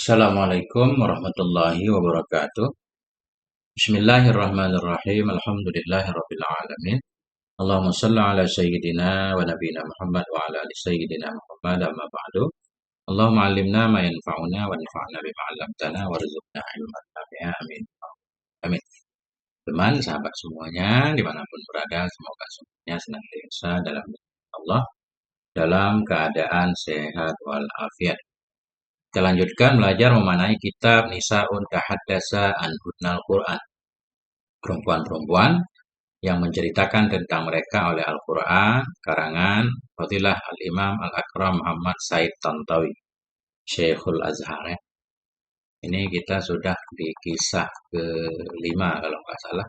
Assalamualaikum warahmatullahi wabarakatuh. Bismillahirrahmanirrahim. Alhamdulillahirabbil alamin. Allahumma shalli ala sayyidina wa nabiyina Muhammad wa ala ali sayyidina Muhammad amma ba'du. Allahumma 'allimna ma yanfa'una wanfa'na bima 'allamtana warzuqna ilman nafi'a. Amin. Amin. Teman, sahabat semuanya, dimanapun berada, semoga semuanya senantiasa dalam lindungan Allah, dalam keadaan sehat walafiat. Kita lanjutkan belajar memanai kitab Nisaun Tahaddasa an Hudnal Quran. Perempuan-perempuan yang menceritakan tentang mereka oleh Al-Quran, karangan Fadilah Al-Imam Al-Akram Muhammad Said Tantawi, Syekhul Azhar. Ini kita sudah di kisah ke-5 kalau nggak salah.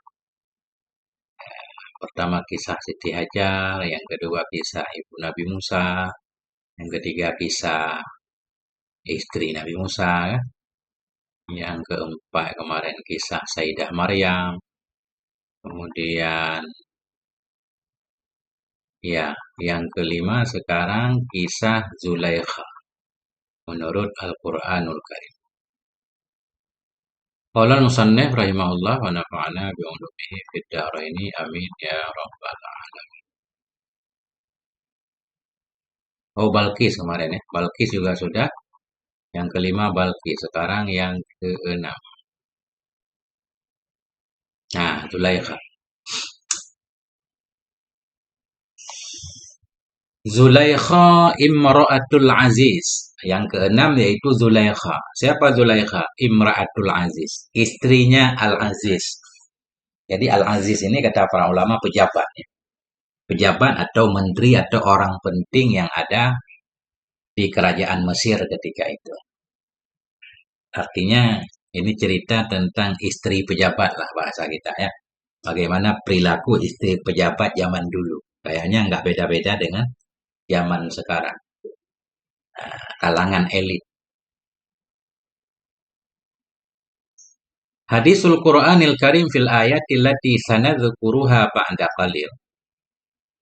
Pertama kisah Siti Hajar, yang kedua kisah Ibu Nabi Musa, yang ketiga kisah istri Nabi Musa, yang keempat kemarin kisah Sayyidah Maryam, kemudian ya, yang kelima sekarang kisah Zulaikha menurut Al-Quranul Karim. Qala al-musannif rahimahullah wa nafa'ana bi ulumihi fid dharaini amin ya rabbal alamin. Oh, Balqis kemarin ya. Balqis juga sudah. Yang kelima Balqis, sekarang yang keenam. Nah, Zulaikha. Zulaikha Imra'atul Aziz. Yang keenam yaitu Zulaikha. Siapa Zulaikha? Imra'atul Aziz. Istrinya Al-Aziz. Jadi Al-Aziz ini kata para ulama pejabat. Ya. Pejabat atau menteri atau orang penting yang ada di kerajaan Mesir ketika itu. Artinya ini cerita tentang istri pejabat lah bahasa kita ya. Bagaimana perilaku istri pejabat zaman dulu. Kayaknya nggak beda-beda dengan zaman sekarang. Kalangan elit. Hadisul Qur'anil Karim fil ayatil lati sanadzukuruha ba'da qalil.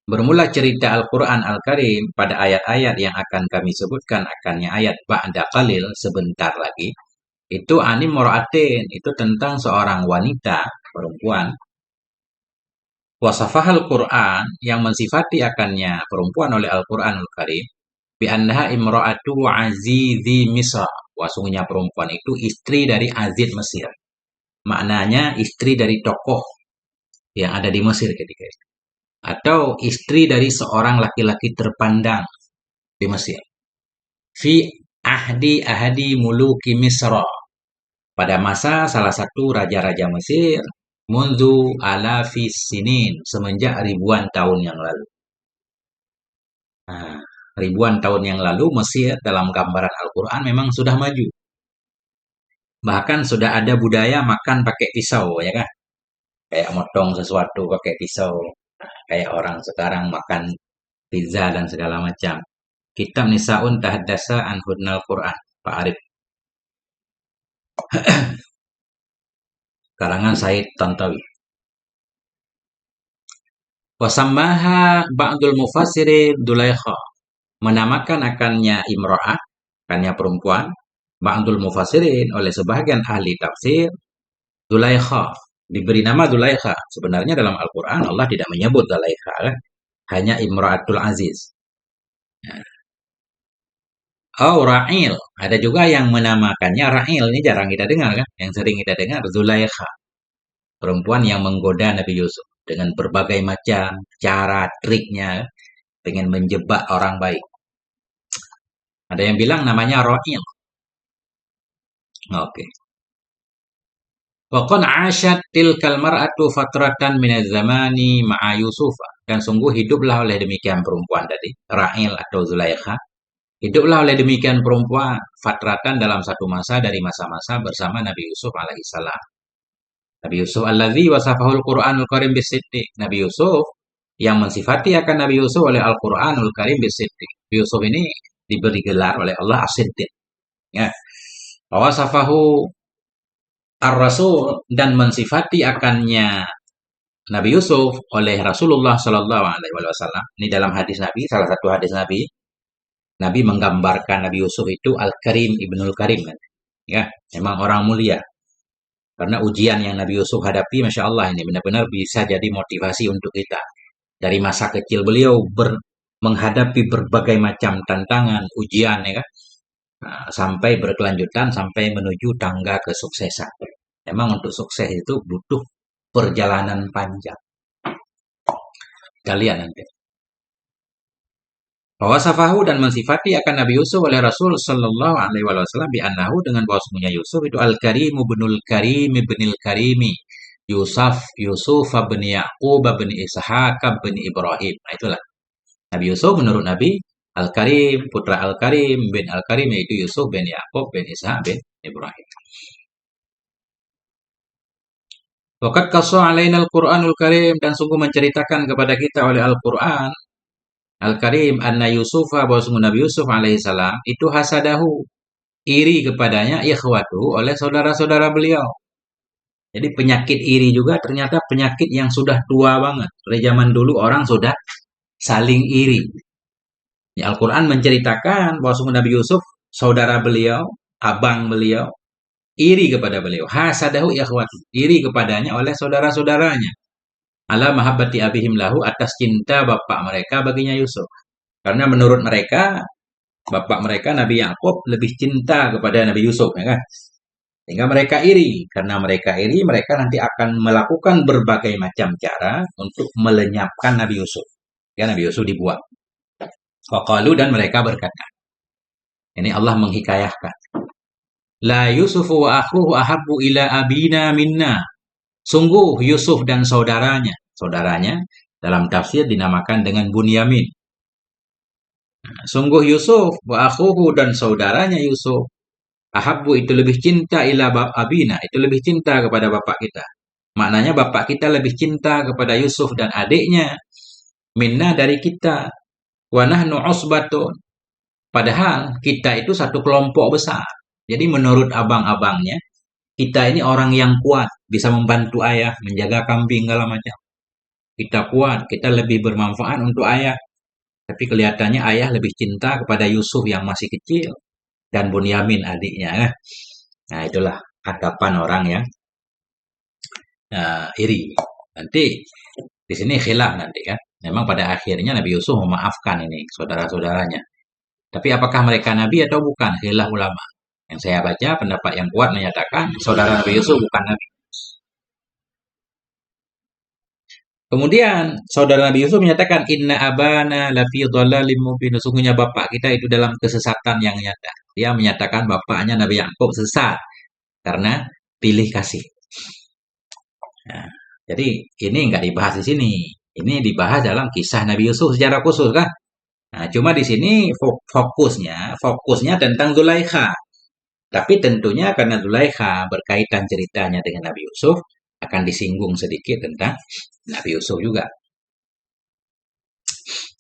Bermula cerita Al-Quran Al-Karim pada ayat-ayat yang akan kami sebutkan akannya ayat ba'da qalil sebentar lagi. Itu anim mura'atin, itu tentang seorang wanita, perempuan. Wasafahal Quran, yang mensifati akannya perempuan oleh Al-Quran Al-Karim. Bi'annaha imra'atu azizi Misra. Wasungnya perempuan itu istri dari Aziz Mesir. Maknanya istri dari tokoh yang ada di Mesir ketika itu. Atau istri dari seorang laki-laki terpandang di Mesir. Fi ahdi muluki Misra. Pada masa salah satu raja-raja Mesir, mundu alafis sinin, semenjak ribuan tahun yang lalu. Nah, ribuan tahun yang lalu Mesir dalam gambaran Al-Quran memang sudah maju. Bahkan sudah ada budaya makan pakai pisau, ya kan? Kayak motong sesuatu pakai pisau. Nah, kayak orang sekarang makan pizza dan segala macam. Kitab Nisaun Tahaddasa an Hudnal Quran, Pak Arif. Karangan Said Tantawi. Wasammaha ba'dul mufassiri Dulaikha. Menamakan akannya imra'ah, akannya perempuan, ba'dul mufassirin oleh sebagian ahli tafsir, Dulaikha. Diberi nama Dulaikha. Sebenarnya dalam Al-Quran Allah tidak menyebut Dulaikha, kan? Hanya Imra'atul Aziz. Oh, Ra'il. Ada juga yang menamakannya Ra'il. Ini jarang kita dengar kan? Yang sering kita dengar Zulaikha. Perempuan yang menggoda Nabi Yusuf. Dengan berbagai macam cara, triknya. Dengan menjebak orang baik. Ada yang bilang namanya Ra'il. Oke. Wa qad 'ashat tilkal mar'atu fatratan minaz zamani ma'a Yusuf. Dan sungguh hiduplah oleh demikian perempuan tadi. Ra'il atau Zulaikha. Hiduplah oleh demikian perempuan fatratan dalam satu masa dari masa-masa bersama Nabi Yusuf alaihissalam. Nabi Yusuf alladzi wasafahul Qur'anul Karim bisiddiq. Nabi Yusuf yang mensifati akan Nabi Yusuf oleh Al-Qur'anul Karim bisiddiq. Yusuf ini diberi gelar oleh Allah as-siddiq. Ya. Wasafahu ar-rasul, dan mensifati akannya Nabi Yusuf oleh Rasulullah Shallallahu Alaihi Wasallam. Ini dalam hadis Nabi, salah satu hadis Nabi. Nabi menggambarkan Nabi Yusuf itu Al-Karim Ibnul Karim. Ya, memang orang mulia. Karena ujian yang Nabi Yusuf hadapi, Masya Allah ini benar-benar bisa jadi motivasi untuk kita. Dari masa kecil beliau menghadapi berbagai macam tantangan, ujian, ya kan? Nah, sampai berkelanjutan, sampai menuju tangga kesuksesan. Memang untuk sukses itu butuh perjalanan panjang. Kita lihat nanti. Bahwa safahu dan mensifati akan Nabi Yusuf oleh Rasul Sallallahu Alaihi Wasallam bi annahu dengan bahwasanya Yusuf itu al-Karimu binul Karimi binil Karimi Yusuf bin Yaqub bin Ishaq bin Ibrahim. Nah itulah Nabi Yusuf menurut Nabi Al-Karim, putra Al-Karim bin Al-Karim yaitu Yusuf bin Yaqub bin Ishaq bin Ibrahim. Waqad qassa alaina al-Qur'anul Karim dan sungguh menceritakan kepada kita oleh Al-Qur'an Al-Karim anna Yusufa bahwa Nabi Yusuf alaihi salam itu hasadahu iri kepadanya ikhwatu oleh saudara-saudara beliau. Jadi penyakit iri juga ternyata penyakit yang sudah tua banget. Dari zaman dulu orang sudah saling iri. Ya, Al-Quran menceritakan bahwa Nabi Yusuf, saudara beliau, abang beliau, iri kepada beliau. Hasadahu ikhwatu. Iri kepadanya oleh saudara-saudaranya. Ala mahabbati abihim lahu atas cinta bapak mereka baginya Yusuf. Karena menurut mereka, bapak mereka Nabi Yakub lebih cinta kepada Nabi Yusuf, ya kan? Sehingga mereka iri. Karena mereka iri, mereka nanti akan melakukan berbagai macam cara untuk melenyapkan Nabi Yusuf. Ya, Nabi Yusuf dibuang. Faqalu dan mereka berkata. Ini Allah menghikayahkan. La Yusufu wa akhuhu ahabbu ila abina minna. Sungguh Yusuf dan saudaranya dalam tafsir dinamakan dengan Bunyamin. Sungguh Yusuf wa akhuhu dan saudaranya Yusuf ahabbu itu lebih cinta ila bab abina, itu lebih cinta kepada bapak kita. Maknanya bapak kita lebih cinta kepada Yusuf dan adiknya minna dari kita. Wa nahnu usbatun. Padahal kita itu satu kelompok besar. Jadi menurut abang-abangnya, kita ini orang yang kuat, bisa membantu ayah, menjaga kambing, segala macam. Kita kuat, kita lebih bermanfaat untuk ayah. Tapi kelihatannya ayah lebih cinta kepada Yusuf yang masih kecil dan Bunyamin adiknya. Nah itulah anggapan orang yang iri. Nanti di sini khilaf nanti kan. Memang pada akhirnya Nabi Yusuf memaafkan ini saudara-saudaranya. Tapi apakah mereka nabi atau bukan? Khilaf ulama. Yang saya baca pendapat yang kuat menyatakan saudara Nabi Yusuf bukan nabi. Kemudian saudara Nabi Yusuf menyatakan inna abana lafi dhalalin mubin. Sesungguhnya bapak kita itu dalam kesesatan yang nyata. Dia menyatakan bapaknya Nabi Yakub sesat karena pilih kasih. Nah, jadi ini nggak dibahas di sini. Ini dibahas dalam kisah Nabi Yusuf secara khusus kan. Nah, cuma di sini fokusnya tentang Zulaikha. Tapi tentunya karena Zulaikha berkaitan ceritanya dengan Nabi Yusuf, akan disinggung sedikit tentang Nabi Yusuf juga.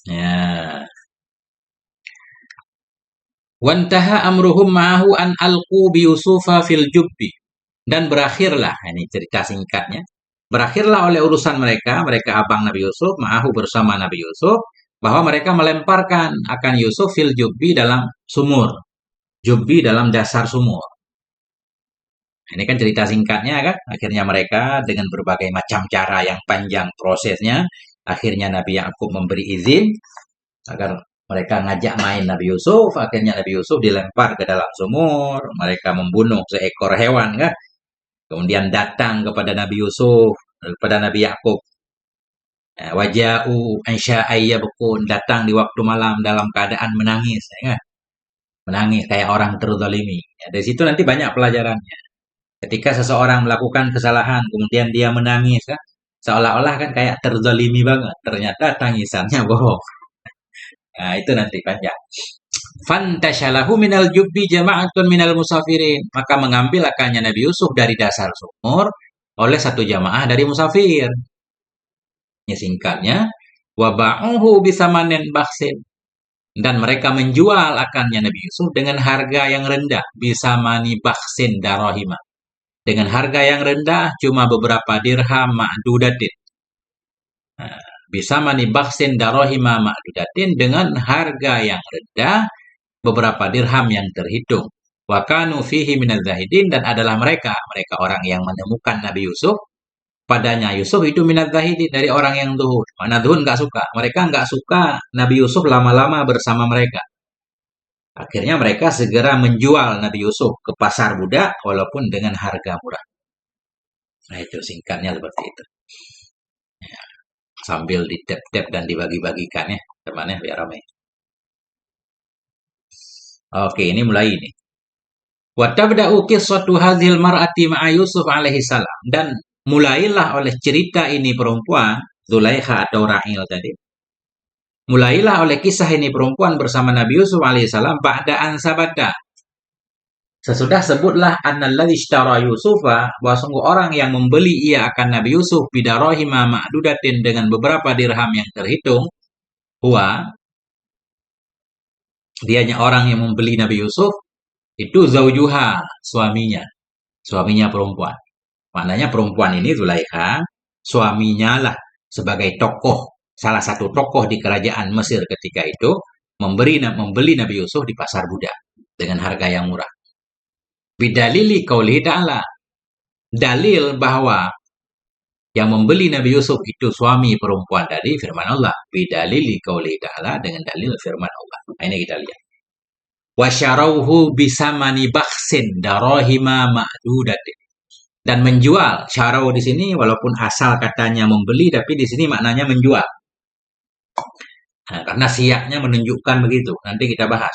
Ya. Wantaha amruhum ma'ahu an alqu bi Yusufa fil jubbi. Dan berakhirlah, ini cerita singkatnya, berakhirlah oleh urusan mereka abang Nabi Yusuf, ma'ahu bersama Nabi Yusuf, bahwa mereka melemparkan akan Yusuf fil jubbi dalam sumur. Jubbi dalam dasar sumur. Ini kan cerita singkatnya kan. Akhirnya mereka dengan berbagai macam cara yang panjang prosesnya. Akhirnya Nabi Yakub memberi izin agar mereka ngajak main Nabi Yusuf. Akhirnya Nabi Yusuf dilempar ke dalam sumur. Mereka membunuh seekor hewan kan. Kemudian datang kepada Nabi Yusuf, kepada Nabi Yakub. Waja'u ansya'iyyabukun. Datang di waktu malam dalam keadaan menangis. Ya kan? Menangis kayak orang terzalimi. Ya, dari situ nanti banyak pelajarannya. Ketika seseorang melakukan kesalahan, kemudian dia menangis, kan? Seolah-olah kan kayak terzalimi banget. Ternyata tangisannya bohong. Nah, itu nanti panjang. Fantasyalahu minal jubbi jama'atun minal musafirin. Maka mengambil akannya Nabi Yusuf dari dasar sumur oleh satu jamaah dari musafir. Ya, singkatnya, waba'uhu bisamanin baksin. Dan mereka menjual akannya Nabi Yusuf dengan harga yang rendah. Bisamani baksin darahimah. Dengan harga yang rendah, cuma beberapa dirham ma'dudatin. Bisa manibaksin darohima ma'dudatin dengan harga yang rendah, beberapa dirham yang terhitung. Wa kanu fihi minaz zahidin, dan adalah mereka orang yang menemukan Nabi Yusuf padanya. Yusuf itu minaz zahidin, dari orang yang zuhud. Mana zuhud nggak suka. Mereka nggak suka Nabi Yusuf lama-lama bersama mereka. Akhirnya mereka segera menjual Nabi Yusuf ke pasar budak walaupun dengan harga murah. Nah itu singkatnya seperti itu. Ya, sambil ditep-tep dan dibagi-bagikan ya temannya biar ramai. Oke, ini mulai ini. Wa tabda'u qissatu hadhil mar'ati ma'a Yusuf alaihi salam, dan mulailah oleh cerita ini perempuan Zulaikha atau Ra'il tadi. Mulailah oleh kisah ini perempuan bersama Nabi Yusuf alaihissalam ba'da an sabata. Sesudah sebutlah annalladzi ishtara Yusufa, bahwa sungguh orang yang membeli ia akan Nabi Yusuf bidarahima ma'dudatin, dengan beberapa dirham yang terhitung. Huwa, dianya orang yang membeli Nabi Yusuf itu zaujuha, suaminya perempuan. Maknanya perempuan ini Zulaikha, suaminya lah sebagai tokoh, salah satu tokoh di kerajaan Mesir ketika itu, membeli Nabi Yusuf di pasar budak dengan harga yang murah. Bidalili qauli ta'ala, dalil bahwa yang membeli Nabi Yusuf itu suami perempuan tadi firman Allah. Bidalili qauli ta'ala, dengan dalil firman Allah. Nah, ini kita lihat. Wasyarauhu bisamani bakhsin darahima ma'dudatin, dan menjual. Syarau di sini walaupun asal katanya membeli, tapi di sini maknanya menjual. Nah, karena siaknya menunjukkan begitu. Nanti kita bahas.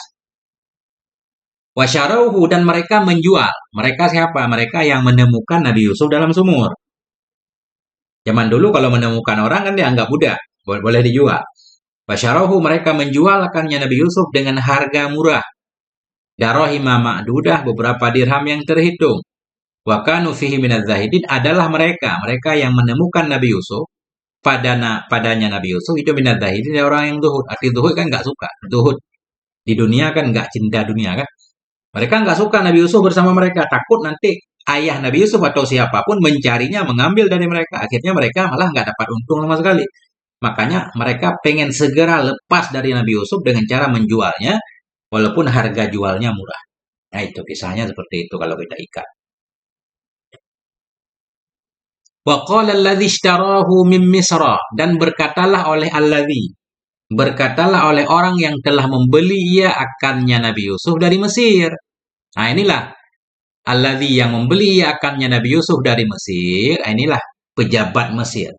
Wasyarauhu, dan mereka menjual. Mereka siapa? Mereka yang menemukan Nabi Yusuf dalam sumur. Zaman dulu kalau menemukan orang kan dianggap budak, boleh dijual. Wasyarauhu, mereka menjual akannya Nabi Yusuf dengan harga murah. Darahima ma'dudah, beberapa dirham yang terhitung. Wa kanu fihi minaz zahidin, adalah mereka yang menemukan Nabi Yusuf padanya Nabi Yusuf itu minaz zahidin, orang yang zuhud. Arti zuhud kan nggak suka. Zuhud di dunia kan nggak cinta dunia kan. Mereka nggak suka Nabi Yusuf bersama mereka, takut nanti ayah Nabi Yusuf atau siapapun mencarinya, mengambil dari mereka. Akhirnya mereka malah nggak dapat untung sama sekali. Makanya mereka pengen segera lepas dari Nabi Yusuf dengan cara menjualnya, walaupun harga jualnya murah. Nah itu kisahnya seperti itu kalau kita ikat. Wa qala alladzi ishtarahu min Misra, dan berkatalah oleh orang yang telah membeli ia akannya Nabi Yusuf dari Mesir. Nah inilah alladzi, yang membeli ia akannya Nabi Yusuf dari Mesir. Nah, inilah pejabat Mesir.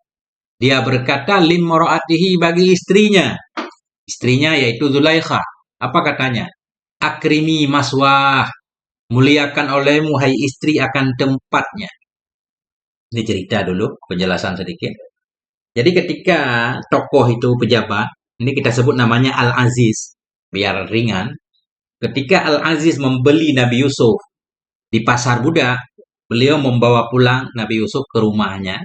Dia berkata limra'atihi, bagi istrinya yaitu Zulaikha. Apa katanya? Akrimi maswah, muliakan olehmu hai istri akan tempatnya. Ini cerita dulu, penjelasan sedikit. Jadi ketika tokoh itu pejabat, ini kita sebut namanya Al-Aziz, biar ringan. Ketika Al-Aziz membeli Nabi Yusuf di pasar budak, beliau membawa pulang Nabi Yusuf ke rumahnya.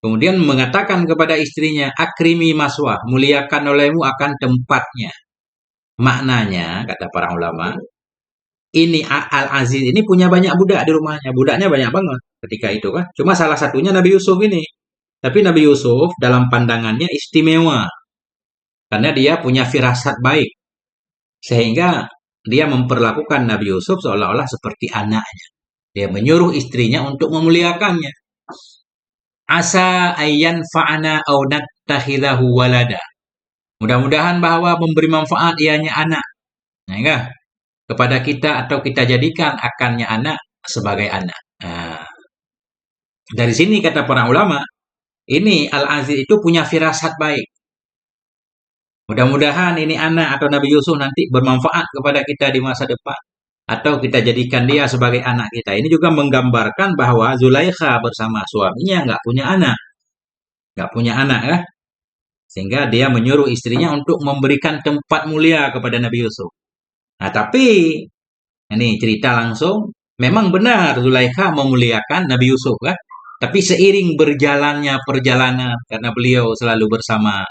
Kemudian mengatakan kepada istrinya, akrimi maswah, muliakan olehmu akan tempatnya. Maknanya, kata para ulama, ini Al-Aziz ini punya banyak budak di rumahnya. Budaknya banyak banget ketika itu kan. Cuma salah satunya Nabi Yusuf ini. Tapi Nabi Yusuf dalam pandangannya istimewa. Karena dia punya firasat baik. Sehingga dia memperlakukan Nabi Yusuf seolah-olah seperti anaknya. Dia menyuruh istrinya untuk memuliakannya. Asa ayyan fa'ana au nattakhidahu walada. Mudah-mudahan bahwa memberi manfaat ianya anak. Nah, enggak? Kepada kita, atau kita jadikan akannya anak sebagai anak. Nah, dari sini kata para ulama, ini Al-Aziz itu punya firasat baik. Mudah-mudahan ini anak atau Nabi Yusuf nanti bermanfaat kepada kita di masa depan. Atau kita jadikan dia sebagai anak kita. Ini juga menggambarkan bahwa Zulaikha bersama suaminya nggak punya anak. Nggak punya anak ya. Sehingga dia menyuruh istrinya untuk memberikan tempat mulia kepada Nabi Yusuf. Nah, tapi ini cerita langsung, memang benar Zulaikha memuliakan Nabi Yusuf kan? Tapi seiring berjalannya perjalanan, karena beliau selalu bersama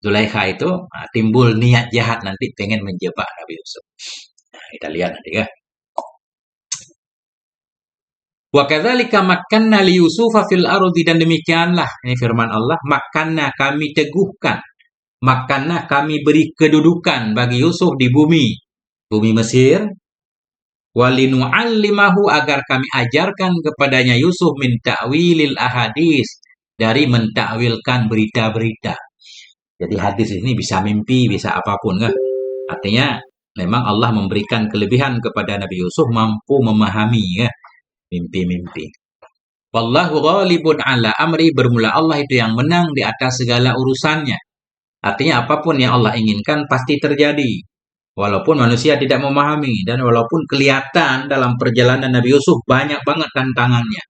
Zulaikha itu, nah, timbul niat jahat nanti pengen menjebak Nabi Yusuf. Nah, kita lihat nanti ya. Wa kadzalika makkanna li Yusufa fil ardi, dan demikianlah ini firman Allah, makkanna, kami teguhkan, makkanna, kami beri kedudukan bagi Yusuf di bumi Mesir, Walinu'allimahu agar kami ajarkan kepadanya Yusuf min ta'wilil ahadis dari mentakwilkan berita-berita. Jadi hadis ini bisa mimpi, bisa apapun kan. Artinya memang Allah memberikan kelebihan kepada Nabi Yusuf mampu memahami ya mimpi-mimpi. Wallahu ghalibun ala amri, bermula Allah itu yang menang di atas segala urusannya. Artinya apapun yang Allah inginkan pasti terjadi. Walaupun manusia tidak memahami dan walaupun kelihatan dalam perjalanan Nabi Yusuf banyak banget tantangannya.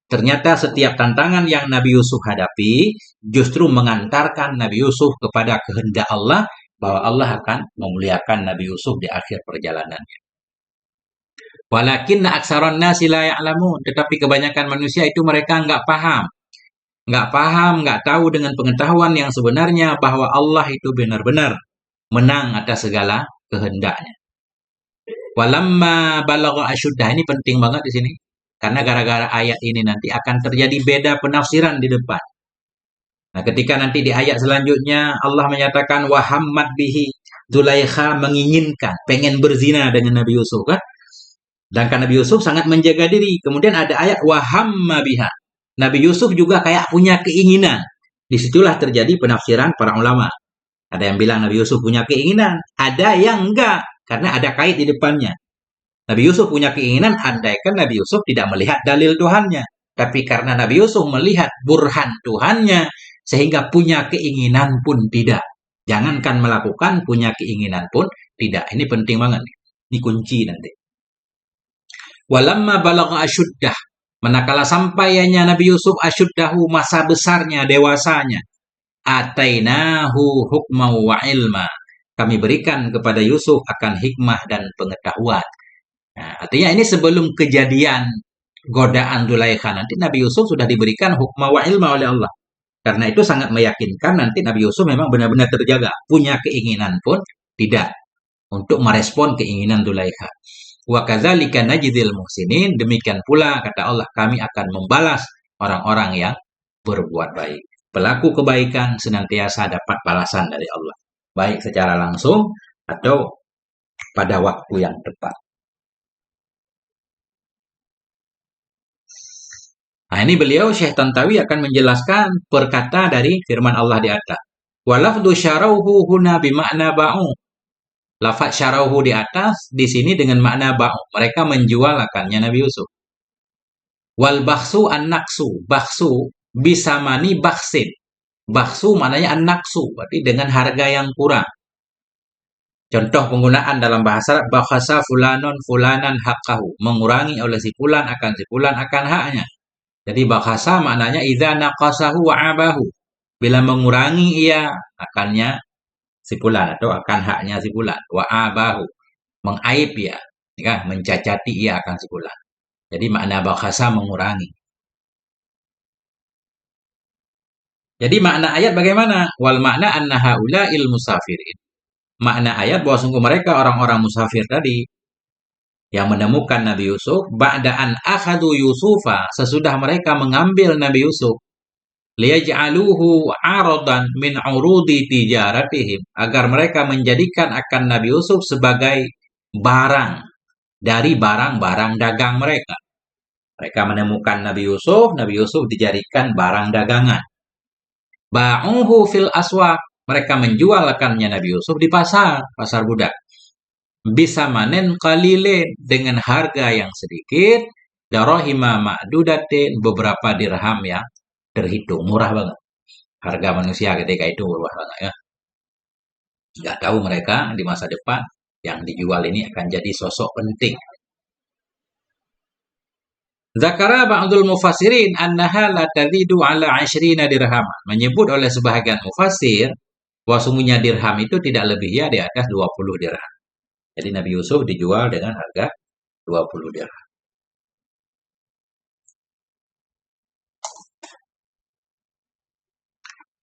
Ternyata setiap tantangan yang Nabi Yusuf hadapi justru mengantarkan Nabi Yusuf kepada kehendak Allah bahwa Allah akan memuliakan Nabi Yusuf di akhir perjalanannya. Walakinna aksaron nasi la ya'lamun, tetapi kebanyakan manusia itu mereka nggak paham. Nggak tahu dengan pengetahuan yang sebenarnya bahwa Allah itu benar-benar menang atas segala kehendaknya. Walamma balagha asyuddah, ini penting banget di sini. Karena gara-gara ayat ini nanti akan terjadi beda penafsiran di depan. Nah, ketika nanti di ayat selanjutnya Allah menyatakan wahammat bihi, Zulaikha menginginkan, pengen berzina dengan Nabi Yusuf kan? Sedangkan Nabi Yusuf sangat menjaga diri. Kemudian ada ayat wahamma biha. Nabi Yusuf juga kayak punya keinginan. Disitulah terjadi penafsiran para ulama. Ada yang bilang Nabi Yusuf punya keinginan, ada yang enggak, karena ada kait di depannya. Nabi Yusuf punya keinginan, andaikan Nabi Yusuf tidak melihat dalil Tuhannya. Tapi karena Nabi Yusuf melihat burhan Tuhannya, sehingga punya keinginan pun tidak. Jangankan melakukan, punya keinginan pun tidak. Ini penting banget. Ini kunci nanti. Walamma balagha asyuddah, manakala sampainya Nabi Yusuf asyuddahu, masa besarnya, dewasanya, atainahu hukma wa ilma, kami berikan kepada Yusuf akan hikmah dan pengetahuan. Nah, artinya ini sebelum kejadian godaan Zulaikha, nanti Nabi Yusuf sudah diberikan hukma wa ilma oleh Allah. Karena itu sangat meyakinkan nanti Nabi Yusuf memang benar-benar terjaga. Punya keinginan pun tidak untuk merespon keinginan Zulaikha. Wa kadzalika najzil muhsinin, demikian pula kata Allah kami akan membalas orang-orang yang berbuat baik. Pelaku kebaikan senantiasa dapat balasan dari Allah. Baik secara langsung atau pada waktu yang tepat. Nah, ini beliau Syekh Tantawi akan menjelaskan perkata dari firman Allah di atas. Walafdu syarauhu huna bimakna ba'u. Lafaz syarauhu di atas di sini dengan makna ba'u. Mereka menjual akannya Nabi Yusuf. Wal bakhsu an-naqsu. Bakhsu bisamani bakhsin. Bakhsu maknanya an-naqsu, berarti dengan harga yang kurang. Contoh penggunaan dalam bahasa Arab, bakhasa fulanon fulanan haqqahu. Mengurangi oleh si fulan akan haknya. Jadi bakhasa maknanya idza naqasahu wa abahu. Bila mengurangi ia akannya si fulan atau akan haknya si fulan. Wa abahu. Mengaib ia, ya, mencacati ia akan si fulan. Jadi makna bakhasa mengurangi. Jadi makna ayat bagaimana? Wal makna anna haula'il musafirin. Makna ayat bahwa sungguh mereka orang-orang musafir tadi yang menemukan Nabi Yusuf, ba'da'an akhadu Yusufa, sesudah mereka mengambil Nabi Yusuf, liyaj'aluhu 'aradan min 'urudi tijaratihim, agar mereka menjadikan akan Nabi Yusuf sebagai barang dari barang-barang dagang mereka. Mereka menemukan Nabi Yusuf dijadikan barang dagangan. Ba'uhu fil aswaq, mereka menjual akannya Nabi Yusuf di pasar budak. Bisa manen qalilin, dengan harga yang sedikit, darahima ma'dudatin, beberapa dirham yang terhitung, murah banget. Harga manusia ketika itu murah banget ya. Nggak tahu mereka di masa depan yang dijual ini akan jadi sosok penting. Zakara ba'dul mufassirin annaha la tazidu ala 20 dirham. Menyebut oleh sebahagian mufassir bahwa sungguhnya dirham itu tidak lebih ya di atas 20 dirham. Jadi Nabi Yusuf dijual dengan harga 20 dirham.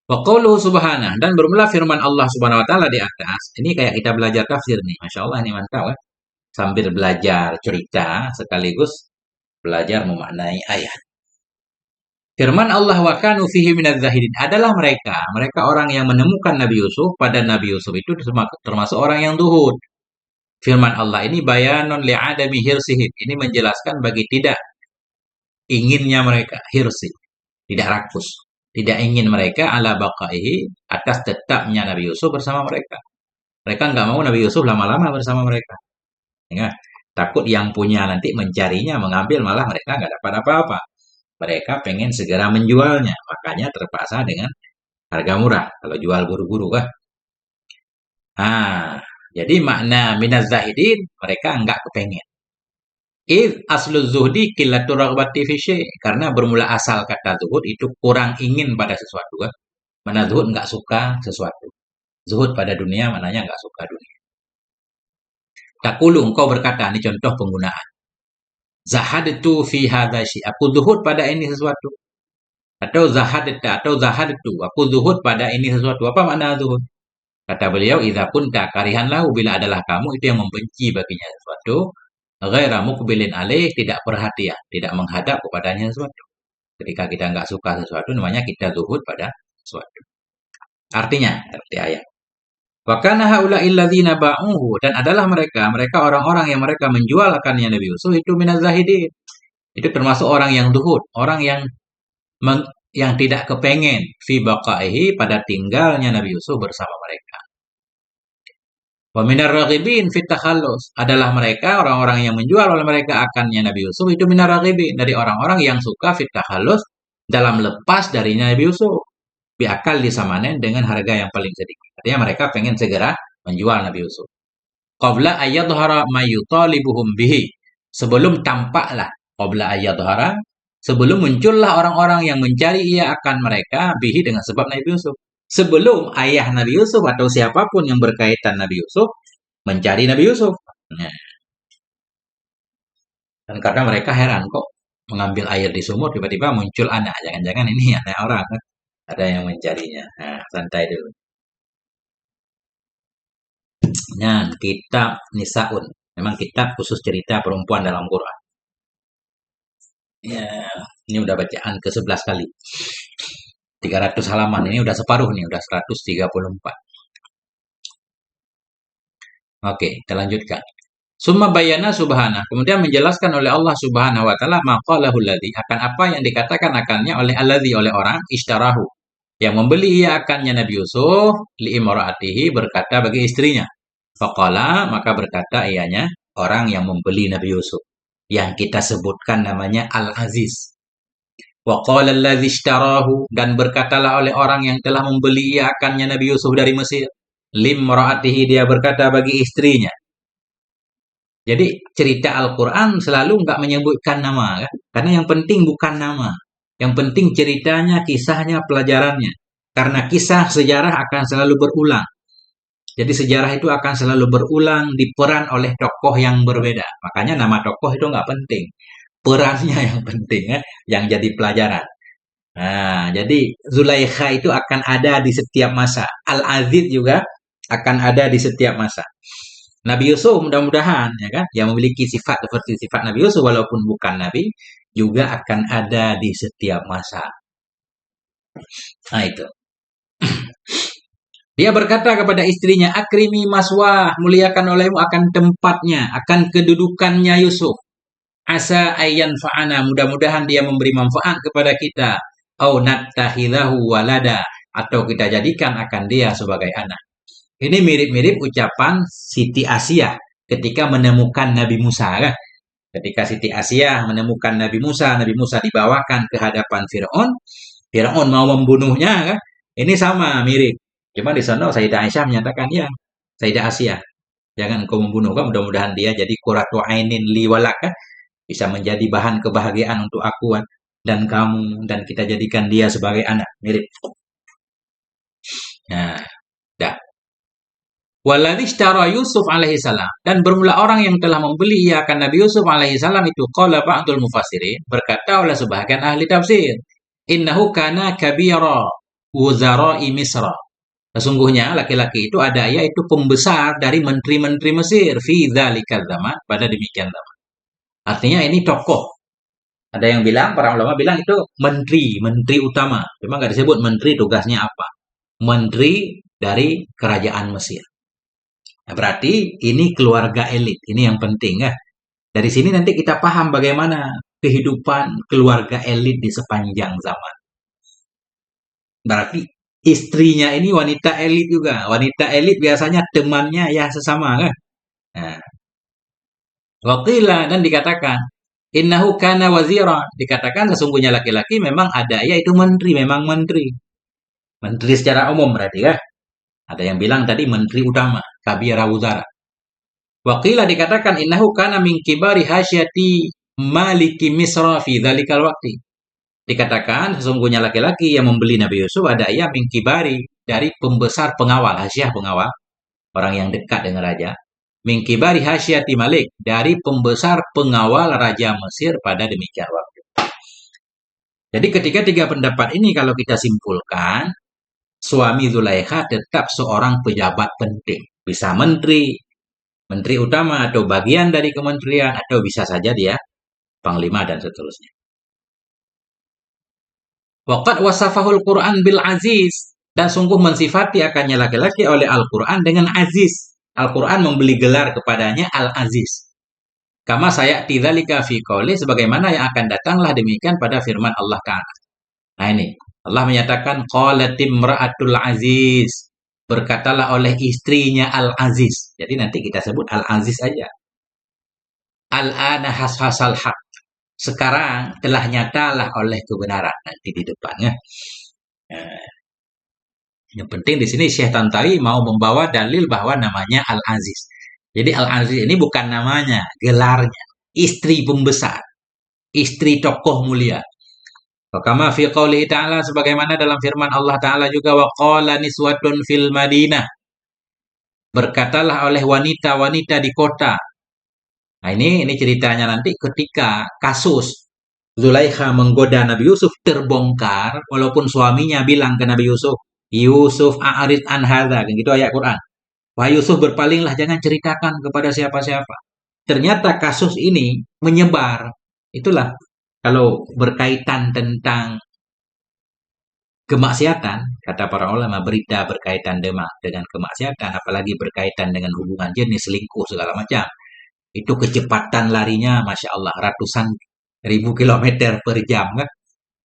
Wa qawluhu subhanah, dan bermula firman Allah Subhanahu wa taala di atas. Ini kayak kita belajar tafsir nih. Masya Allah ini mantap ya. Sambil belajar cerita sekaligus belajar memaknai ayat. Firman Allah wa kanu fihi minadz zahidin, adalah mereka orang yang menemukan Nabi Yusuf, pada Nabi Yusuf itu termasuk orang yang zuhud. Firman Allah ini bayanun li'adami hirsihim. Ini menjelaskan bagi tidak inginnya mereka, hirsi, tidak rakus. Tidak ingin mereka ala baqaihi atas tetapnya Nabi Yusuf bersama mereka. Mereka nggak mau Nabi Yusuf lama-lama bersama mereka. Ya, takut yang punya nanti mencarinya, mengambil, malah mereka nggak dapat apa-apa. Mereka pengen segera menjualnya, makanya terpaksa dengan harga murah. Kalau jual buru-buru kan. Nah, jadi makna minaz zahidin, mereka nggak kepengen. Id aslu zuhdi qillatu raghbati fi syai'. Karena bermula asal kata zuhud itu kurang ingin pada sesuatu kan. Mana zuhud nggak suka sesuatu. Zuhud pada dunia maknanya nggak suka dunia. Takulu engkau berkata, ini contoh penggunaan. Zahadtu fi hadza syai'. Aku zuhud pada ini sesuatu. Atau zahadta atau zahadtu. Aku zuhud pada ini sesuatu. Apa makna zuhud? Kata beliau, idza kunta karihan lahu, bila adalah kamu itu yang membenci baginya sesuatu, ghaira muqbilin alaih, tidak perhatian, tidak menghadap kepadanya sesuatu. Ketika kita nggak suka sesuatu, namanya kita zuhud pada sesuatu. Artinya, arti ayat. Wa kana haula'il ladzina ba'uhu, dan adalah mereka orang-orang yang mereka menjual akannya Nabi Yusuf itu minaz zahidin. Itu termasuk orang yang zuhud, orang yang tidak kepengen fi baqaihi, pada tinggalnya Nabi Yusuf bersama mereka. Wa minar raghibin fit takhallus, adalah mereka orang-orang yang menjual oleh mereka akannya Nabi Yusuf itu minar raghibin, dari orang-orang yang suka fit takhallus, dalam lepas darinya Nabi Yusuf. Biakal disamanen dengan harga yang paling sedikit. Artinya mereka pengen segera menjual Nabi Yusuf. Qabla ayyadhara ma yutalibuhum bihi. Sebelum tampaklah, qabla ayyadhara, sebelum muncullah orang-orang yang mencari ia akan mereka bihi, dengan sebab Nabi Yusuf. Sebelum ayah Nabi Yusuf atau siapapun yang berkaitan Nabi Yusuf mencari Nabi Yusuf. Nah, dan karena mereka heran, kok mengambil air di sumur tiba-tiba muncul anak. Jangan-jangan ini anak orang kan? Ada yang mencarinya. Nah, santai dulu. Nah, kitab Nisaun. Memang kitab khusus cerita perempuan dalam Quran. Ya, ini udah bacaan ke-11 kali. 300 halaman. Ini udah separuh nih, udah 134. Oke, kita lanjutkan. Summa bayana subhana. Kemudian menjelaskan oleh Allah subhanahu wa ta'ala maqalahul ladzi, akan apa yang dikatakan akannya oleh alladzi, oleh orang ishtarahu, yang membeli ia akannya Nabi Yusuf, li imraatihi, berkata bagi istrinya. Faqala, maka berkata ianya, orang yang membeli Nabi Yusuf, yang kita sebutkan namanya Al-Aziz. Wa qala alladzi ishtarahu, dan berkatalah oleh orang yang telah membeli ia akannya Nabi Yusuf dari Mesir, limraatihi, dia berkata bagi istrinya. Jadi cerita Al-Quran selalu nggak menyebutkan nama kan? Karena yang penting bukan nama. Yang penting ceritanya, kisahnya, pelajarannya. Karena kisah sejarah akan selalu berulang. Jadi sejarah itu akan selalu berulang, diperan oleh tokoh yang berbeda. Makanya nama tokoh itu nggak penting. Perannya yang penting, ya, yang jadi pelajaran. Nah, jadi Zulaikha itu akan ada di setiap masa. Al-Aziz juga akan ada di setiap masa. Nabi Yusuf mudah-mudahan ya kan, yang memiliki sifat seperti sifat Nabi Yusuf walaupun bukan Nabi, juga akan ada di setiap masa. Nah itu. Dia berkata kepada istrinya, akrimi maswah, muliakan olehmu akan tempatnya, akan kedudukannya Yusuf. Asa ayyan fa'ana, mudah-mudahan dia memberi manfaat kepada kita. Au nattahidahu walada, atau kita jadikan akan dia sebagai anak. Ini mirip-mirip ucapan Siti Asyah ketika menemukan Nabi Musa. Kan? Ketika Siti Asyah menemukan Nabi Musa dibawakan ke hadapan Fir'aun. Fir'aun mau membunuhnya. Kan? Ini sama, mirip. Cuma di sana Sayyidah Aisyah menyatakan, ya, Sayyidah Asyah, jangan engkau membunuh. Kan? Mudah-mudahan dia jadi qurratu ainin li walak. Kan? Bisa menjadi bahan kebahagiaan untuk aku dan kamu. Dan kita jadikan dia sebagai anak. Mirip. Nah, dah. Waladhi ishtara Yusuf alaihi salam, dan bermula orang yang telah membeli ia akan Nabi Yusuf alaihi salam itu, qala ba'dul mufassirin, berkata oleh sebahagian ahli tafsir, innahu kana kabira wuzara'i Misra. Sesungguhnya laki-laki itu ada, yaitu pembesar dari menteri-menteri Mesir, fi dzalikal zaman, pada demikian zaman. Artinya ini tokoh. Ada yang bilang, para ulama bilang itu menteri utama. Cuma nggak disebut menteri tugasnya apa. Menteri dari kerajaan Mesir. Nah, berarti ini keluarga elit. Ini yang penting ya. Dari sini nanti kita paham bagaimana kehidupan keluarga elit di sepanjang zaman. Berarti istrinya ini wanita elit juga. Wanita elit biasanya temannya ya sesama kan. Nah, waqila dan dikatakan innahu kana wazira. Dikatakan sesungguhnya laki-laki memang ada yaitu menteri, memang menteri. Menteri secara umum berarti ya. Ada yang bilang tadi menteri utama, kabira wuzara. Waqila dikatakan innahu kana min kibari hasyati maliki Misra fi dzalikal waqti. Dikatakan sesungguhnya laki-laki yang membeli Nabi Yusuf ada ia min kibari dari pembesar pengawal, hasyah pengawal, orang yang dekat dengan raja. Min kibari hasyati Malik dari pembesar pengawal raja Mesir pada demikian waktu. Jadi ketika tiga pendapat ini kalau kita simpulkan, suami Zulaikha tetap seorang pejabat penting. Bisa menteri, menteri utama atau bagian dari kementerian, atau bisa saja dia panglima dan seterusnya. Waqad wasafahul Quran bil aziz. Dan sungguh mensifati akannya laki-laki oleh Al-Quran dengan aziz. Al-Quran memberi gelar kepadanya Al-Aziz. Kama saya tidzalika fi qouli sebagaimana yang akan datanglah demikian pada firman Allah Ta'ala. Nah ini, Allah menyatakan qalatim ra'atul aziz. Berkatalah oleh istrinya Al-Aziz. Jadi nanti kita sebut Al-Aziz aja. Al-ana hashasal haq. Sekarang telah nyatalah oleh kebenaran nanti di depannya. Yang penting di sini Syekh Tantawi mau membawa dalil bahwa namanya Al-Aziz. Jadi Al-Aziz ini bukan namanya, gelarnya. Istri pembesar. Istri tokoh mulia. Kama fi qoulihi ta'ala sebagaimana dalam firman Allah Ta'ala juga wa qala niswatun fil Madinah. Berkatalah oleh wanita-wanita di kota. Nah ini ceritanya nanti ketika kasus Zulaikha menggoda Nabi Yusuf terbongkar walaupun suaminya bilang ke Nabi Yusuf, Yusuf a'rid an hadza, gitu ayat Quran. Wahai Yusuf berpalinglah jangan ceritakan kepada siapa-siapa. Ternyata kasus ini menyebar. Itulah kalau berkaitan tentang kemaksiatan, kata para ulama berita berkaitan dengan kemaksiatan, apalagi berkaitan dengan hubungan jenis, selingkuh segala macam. Itu kecepatan larinya, Masya Allah, ratusan ribu kilometer per jam kan.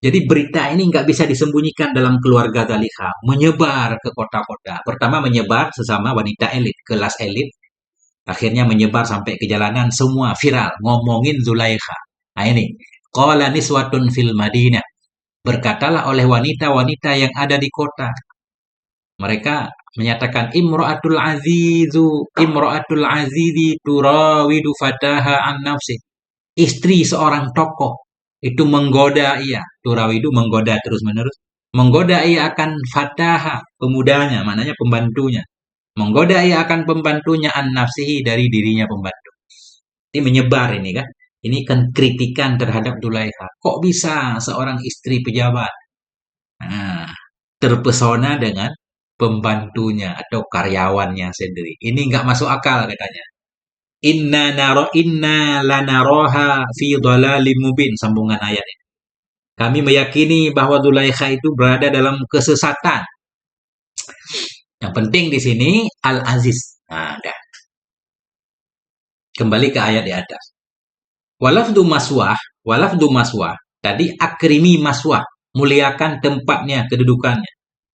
Jadi berita ini nggak bisa disembunyikan dalam keluarga Zulaikha, menyebar ke kota-kota. Pertama menyebar sesama wanita elit, kelas elit. Akhirnya menyebar sampai ke jalanan, semua viral, ngomongin Zulaikha. Nah ini, qala niswatun fil Madinah. Berkatalah oleh wanita-wanita yang ada di kota. Mereka menyatakan imra'atul azizi turawidu fataha an nafsi. Istri seorang tokoh itu menggoda ia, turawidu menggoda terus-menerus, menggoda ia akan fataha, pemudanya, maknanya pembantunya. Menggoda ia akan pembantunya an nafsihi dari dirinya pembantu. Ini menyebar ini kan. Ini kan kritikan terhadap Zulaikha. Kok bisa seorang istri pejabat terpesona dengan pembantunya atau karyawannya sendiri? Ini nggak masuk akal katanya. Inna lanaroha fi dhalalim mubin, sambungan ayat ini. Kami meyakini bahwa Zulaikha itu berada dalam kesesatan. Yang penting di sini Al-Aziz. Nah, dah. Kembali ke ayat di atas. Walafdu maswah. Tadi akrimi maswah, muliakan tempatnya, kedudukannya.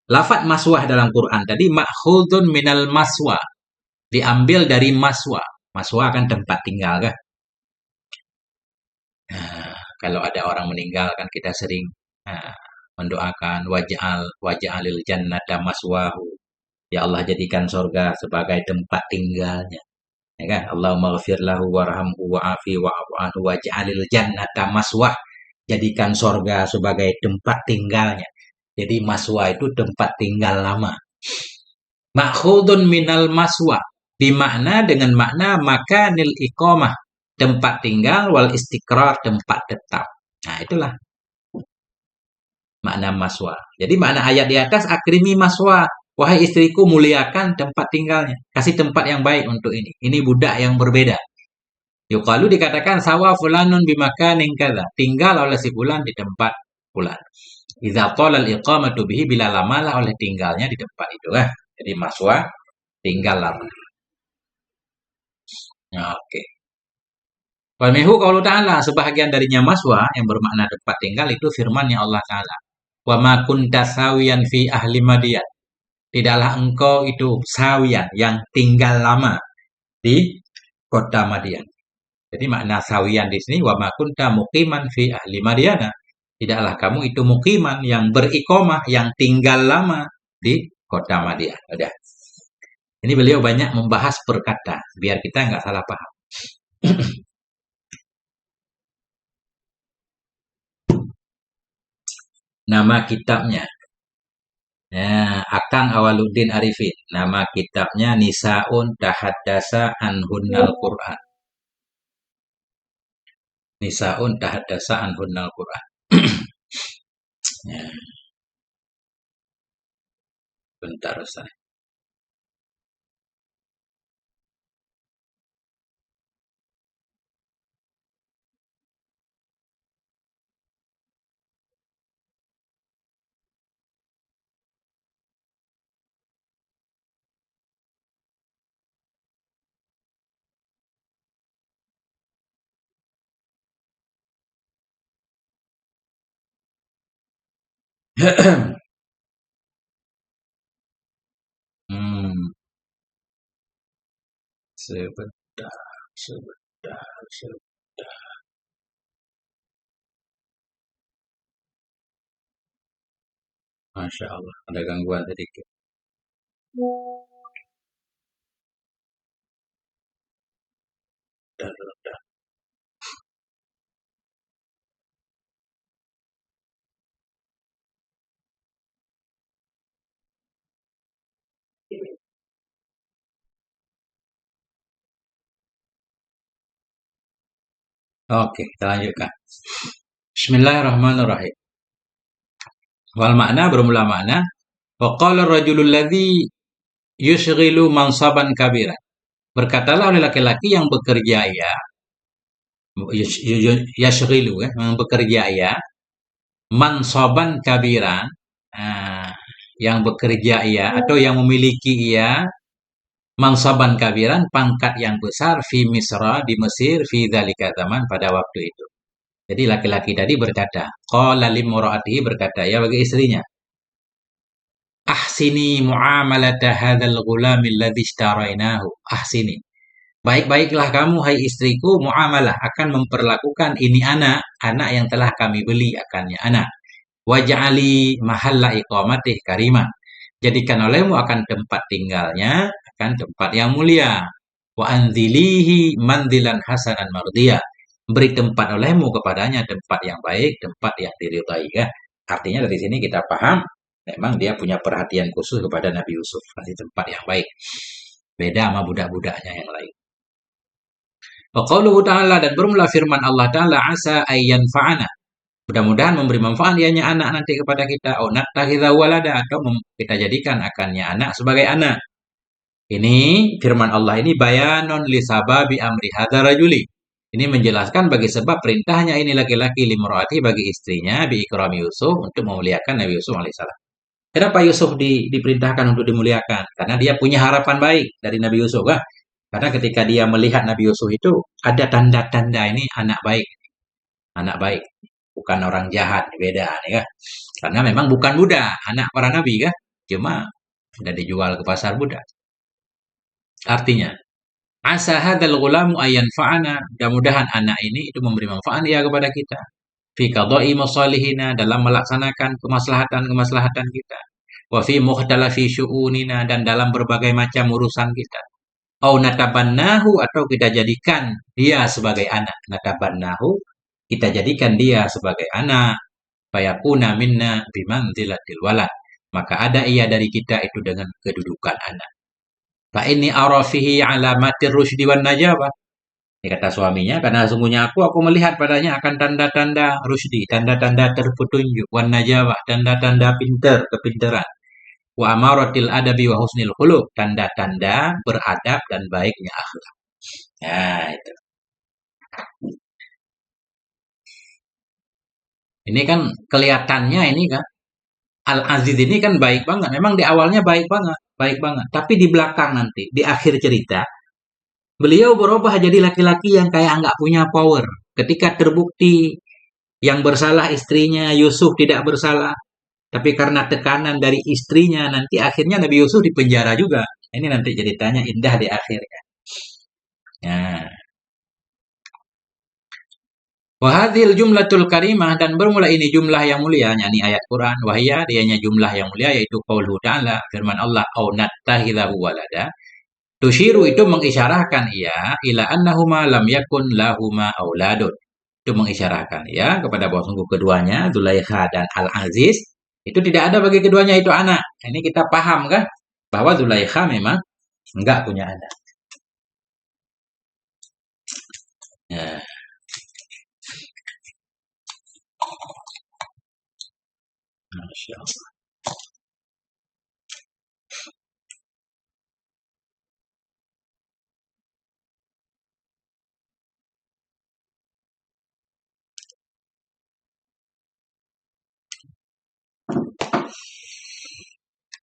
Lafaz maswah dalam Quran tadi ma'khudun minal maswah. Diambil dari maswah. Maswah kan tempat tinggal kan. Nah, kalau ada orang meninggal kan kita sering mendoakan waj'alil jannata maswahu. Ya Allah jadikan surga sebagai tempat tinggalnya. Ya kan? Allahumma ghafir lahu warhamhu wa'afi wa'afu anhu waj'alil jannata maswah. Jadikan surga sebagai tempat tinggalnya. Jadi maswah itu tempat tinggal lama. Ma'khudun minal maswah. Dimakna dengan makna makanil iqamah, tempat tinggal, wal istiqrar, tempat tetap. Nah, itulah makna maswa. Jadi makna ayat di atas akrimi maswa. Wahai istriku muliakan tempat tinggalnya. Kasih tempat yang baik untuk ini. Ini budak yang berbeda. Yuqalu dikatakan sawa fulanun bimakanin kadza. Tinggal oleh si fulan di tempat fulan. Idza talal iqamatu bihi bila lamalah oleh tinggalnya di tempat itu. Jadi maswa tinggal lama. Ya, oke. Wa minhu qaulu ta'ala, sebahagian darinya maswa yang bermakna tempat tinggal itu firman-Nya Allah Ta'ala. Wa ma kunta sawiyan fi ahli Madyan. Tidaklah engkau itu sawiyan yang tinggal lama di kota Madian. Jadi makna sawiyan di sini wa ma kunta muqiman fi ahli Madyana. Tidaklah kamu itu mukiman yang berikomah yang tinggal lama di kota Madian. Udah. Ini beliau banyak membahas perkata biar kita nggak salah paham. Nama kitabnya. Ya, Akang Awaluddin Arifin. Nama kitabnya Nisaun Tahaddasa Anhunnal Quran. Nisaun Tahaddasa Anhunnal Quran. Ya, bentar Ustaz. Hmm, sebentar, sebentar, sebentar. Masya Allah, ada gangguan sedikit. Bentar, bentar. Oke, kita lanjutkan. Bismillahirrahmanirrahim. Wal makna bermula makna. Wa qala rajulul ladzi yushghilu mansaban kabira. Berkatalah oleh laki-laki yang bekerja ya, yashghilu ya, yang bekerja ya, mansaban kabiran, ah, yang bekerja ya atau yang memiliki ya mansaban kabiran pangkat yang besar fi Misra di Mesir fi dzalika zaman pada waktu itu. Jadi laki-laki tadi berkata, qala limraatihi berkata ya bagi istrinya, ahsini muamalata hadzal ghulamil ladzi ishtarainahu. Ahsini. Baik-baiklah kamu hai istriku muamalah akan memperlakukan ini anak yang telah kami beli akannya anak. Waj'ali mahalla iqamatih karimah. Jadikan olehmu akan tempat tinggalnya akan tempat yang mulia. Wa anzilihi manzilan hasanan mardiyah. Beri tempat olehmu kepadanya tempat yang baik, tempat yang diridhai ya. Artinya dari sini kita paham memang dia punya perhatian khusus kepada Nabi Yusuf, kasih tempat yang baik. Beda sama budak-budaknya yang lain. Wa qauluhu ta'ala dan bermula firman Allah Ta'ala asa ayyan fa'ana. Mudah-mudahan memberi manfaat ianya anak nanti kepada kita. Oh, nattakhidha walada atau kita jadikan akannya anak sebagai anak. Ini firman Allah ini bayanon li sababi amri hadza rajuli. Ini menjelaskan bagi sebab perintahnya ini laki-laki limroati bagi istrinya bi ikrami Yusuf untuk memuliakan Nabi Yusuf alaihissalam. Kenapa Yusuf diperintahkan untuk dimuliakan? Karena dia punya harapan baik dari Nabi Yusuf kan? Karena ketika dia melihat Nabi Yusuf itu ada tanda-tanda ini anak baik, bukan orang jahat, beda nih kan? Karena memang bukan budak, anak para nabi kan? Cuma sudah dijual ke pasar budak. Artinya, asa hadzal ghulamu ayyan fa'ana, mudah-mudahan anak ini itu memberi manfaat ya kepada kita. Fi qada'i masalihina dalam melaksanakan kemaslahatan-kemaslahatan kita. Wa fi mukhtalafi syu'unina dan dalam berbagai macam urusan kita. Au natabannahu atau kita jadikan dia sebagai anak. Natabannahu kita jadikan dia sebagai anak. Fayakuna minna bimanzilatil walad. Maka ada ia dari kita itu dengan kedudukan anak. Fa ini arafihi alamatir rusdi wan najabah. Ini kata suaminya, karena sungguhnya aku melihat padanya akan tanda-tanda rusdi, tanda-tanda terpetunjuk, wan najabah, tanda-tanda pintar, kepintaran. Wa amaratil adabi wa husnil khuluq, tanda-tanda beradab dan baiknya akhlak. Nah, itu. Ini kan kelihatannya ini kan Al-Aziz ini kan baik banget. Memang di awalnya baik banget, baik banget. Tapi di belakang nanti, di akhir cerita, Beliau berubah jadi laki-laki yang kayak nggak punya power. Ketika terbukti yang bersalah istrinya, Yusuf tidak bersalah. Tapi karena tekanan dari istrinya, nanti akhirnya Nabi Yusuf dipenjara juga. Ini nanti ceritanya indah di akhirnya. Nah, wahadil jumlatul karimah, dan bermula ini jumlah yang mulia, yakni ayat Quran. Wahia, dianya jumlah yang mulia, yaitu qauluhu ta'ala, firman Allah, au nattahidahu walada. Tushiru itu mengisyarahkan ia ila annahuma lam yakun lahuma auladun. Itu mengisyarahkan ya kepada bahwa sungguh keduanya, Zulaikha dan Al-Aziz, itu tidak ada bagi keduanya itu anak. Ini kita paham kan bahwa Zulaikha memang enggak punya anak. Ya. Masya Allah.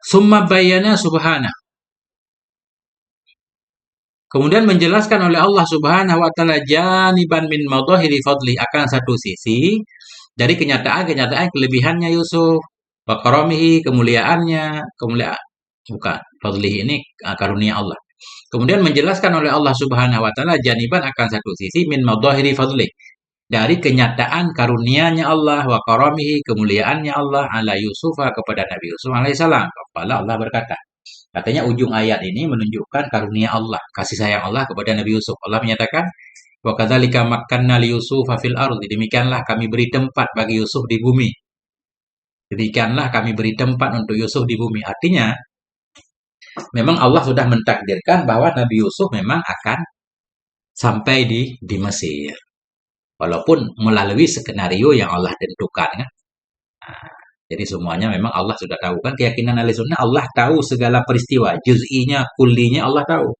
Summa bayyana subhana. Kemudian menjelaskan oleh Allah Subhanahu wa taala janiban min madhahiri fadli, akan satu sisi dari kenyataan-kenyataan kelebihannya Yusuf, wa karamihi, kemuliaannya, kemuliaan bukan fadli ini karunia Allah. Kemudian menjelaskan oleh Allah Subhanahu wa taala janiban, akan satu sisi, min madhahiri fadli, dari kenyataan karunianya Allah, wa karamihi, kemuliaannya Allah, ala Yusufa, kepada Nabi Yusuf alaihissalam. Kepala Allah berkata, katanya ujung ayat ini menunjukkan karunia Allah, kasih sayang Allah kepada Nabi Yusuf. Allah menyatakan, wa kadzalika makkanna li Yusufa fil ardi, demikianlah kami beri tempat bagi Yusuf di bumi. Demikianlah kami beri tempat untuk Yusuf di bumi. Artinya, memang Allah sudah mentakdirkan bahwa Nabi Yusuf memang akan sampai di Mesir. Walaupun melalui skenario yang Allah tentukan. Kan? Nah, jadi semuanya memang Allah sudah tahu. Kan keyakinan ahli sunnah, Allah tahu segala peristiwa. Juz'inya, kullinya Allah tahu.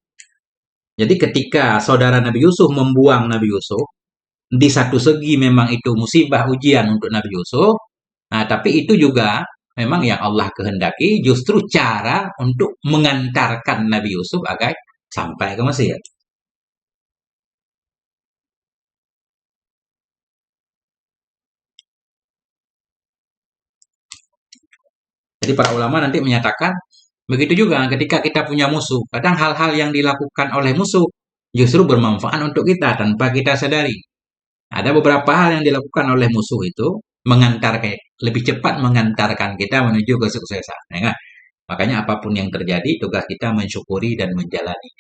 Jadi ketika saudara Nabi Yusuf membuang Nabi Yusuf, di satu segi memang itu musibah ujian untuk Nabi Yusuf. Nah, tapi itu juga memang yang Allah kehendaki, justru cara untuk mengantarkan Nabi Yusuf agar sampai ke Mesir. Jadi para ulama nanti menyatakan, begitu juga ketika kita punya musuh, kadang hal-hal yang dilakukan oleh musuh justru bermanfaat untuk kita tanpa kita sadari. Ada beberapa hal yang dilakukan oleh musuh itu mengantarkan, lebih cepat mengantarkan kita menuju kesuksesan. Ya kan? Makanya apapun yang terjadi, tugas kita mensyukuri dan menjalani.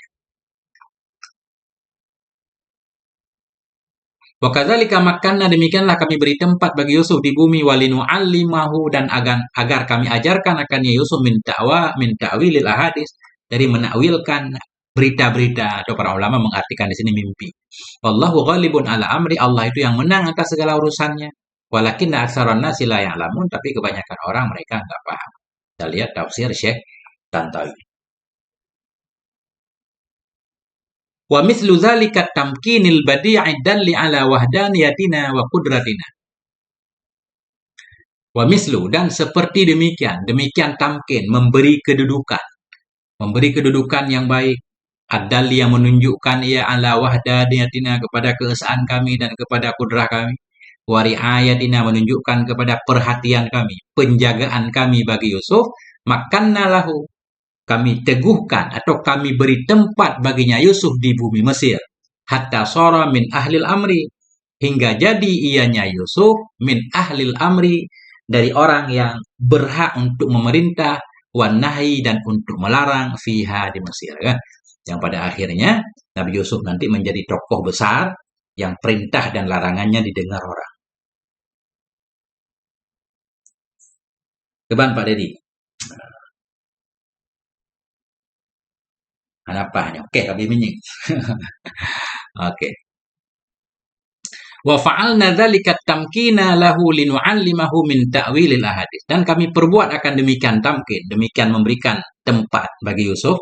Wa kadzalika makkanna, demikianlah kami beri tempat bagi Yusuf di bumi, walinu'allimahu, dan agar kami ajarkan akannya Yusuf min ta'wilil ahadits, dari menakwilkan berita-berita, atau para ulama mengartikan di sini mimpi. Wallahu ghalibun ala amri, Allah itu yang menang atas segala urusannya. Walakinna aktsaran nasi la ya'lamun, tapi kebanyakan orang mereka enggak paham. Kita lihat tafsir Syekh Tantawi. Wa mislu dzalika tamkinil badi'i dalli ala wahdaniyatina wa qudratina. Wa mislu, dan seperti demikian, demikian tamkin, memberi kedudukan yang baik, ad-dalli, yang menunjukkan ia ala wahdaniyatina, kepada keesaan kami dan kepada kudrah kami, wa riayatina, menunjukkan kepada perhatian kami, penjagaan kami bagi Yusuf, makanna lahu, kami teguhkan atau kami beri tempat baginya Yusuf di bumi Mesir, hatta sora min ahlil amri, hingga jadi ianya Yusuf min ahlil amri, dari orang yang berhak untuk memerintah, wan nahi, dan untuk melarang, fiha, di Mesir. Kan? Yang pada akhirnya Nabi Yusuf nanti menjadi tokoh besar yang perintah dan larangannya didengar orang. Keban Pak Dedi. Apa? Oke, kami minying. Oke. Wa fa'alna dzalika tamkina lahu linu'allimahu min ta'wilil ahadits. Dan kami perbuat akan demikian tamkin, demikian memberikan tempat bagi Yusuf,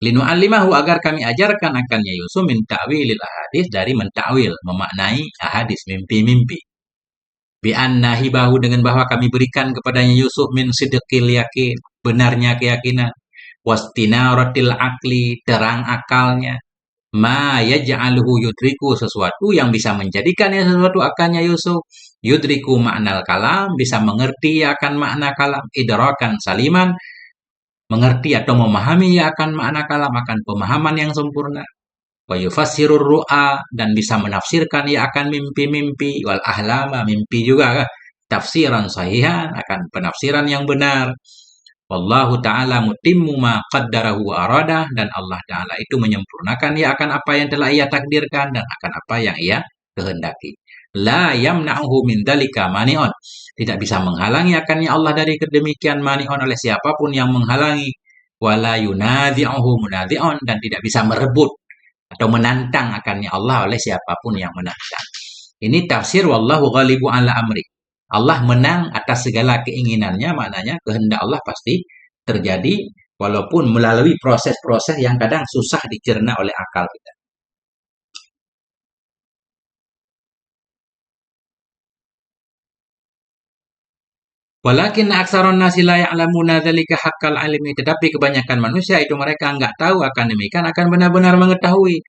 linu'allimahu, agar kami ajarkan akannya Yusuf min ta'wilil ahadits, dari mentakwil, memaknai ahadits, mimpi-mimpi. Bi anna hibahu, dengan bahwa kami berikan kepadanya Yusuf min sidqil yakin, benarnya keyakinan, wastinaratil akli, terang akalnya, Ma yaj'aluhu yudriku, sesuatu yang bisa menjadikannya sesuatu akannya Yusuf. Yudriku maknal kalam, bisa mengerti akan makna kalam. Idrakan saliman, mengerti atau memahami akan makna kalam, akan pemahaman yang sempurna. Wa yufassirur ru'a, dan bisa menafsirkan akan mimpi-mimpi. Wal ahlama, mimpi juga. Tafsiran sahihan, akan penafsiran yang benar. Wallahu ta'ala mutimmu ma qaddarahu wa aradah, dan Allah ta'ala itu menyempurnakan akan apa yang telah ia takdirkan dan akan apa yang ia kehendaki. La yamna'uhu min dalika mani'un, tidak bisa menghalangi akannya Allah dari kedemikian mani'un oleh siapapun yang menghalangi. Wala yunadhi'uhu munadhi'un, dan tidak bisa merebut atau menantang akannya Allah oleh siapapun yang menantang. Ini tafsir wallahu ghalibu ala amri. Allah menang atas segala keinginannya, maknanya kehendak Allah pasti terjadi walaupun melalui proses-proses yang kadang susah dicerna oleh akal kita. Walakin aksarun nasi la ya'lamuna dzalika haqqal ilmi, tetapi kebanyakan manusia itu mereka enggak tahu akan demikian, akan benar-benar mengetahui.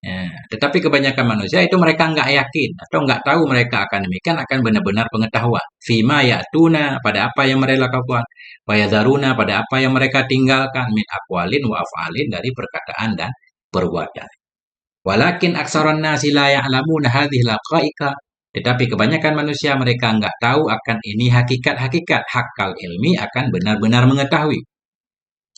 Ya, tetapi kebanyakan manusia itu mereka nggak yakin atau nggak tahu mereka akan demikian, akan benar-benar pengetahuan. Fima ya'tuna, pada apa yang mereka lakukan. Wa yadharuna, pada apa yang mereka tinggalkan. Min aqwalin wa af'alin, dari perkataan dan perbuatan. Walakin aksaron nasi la ya'lamuna hadhil haqa'iqa. Tetapi kebanyakan manusia mereka nggak tahu akan ini hakikat-hakikat. Haqqal ilmi, akan benar-benar mengetahui.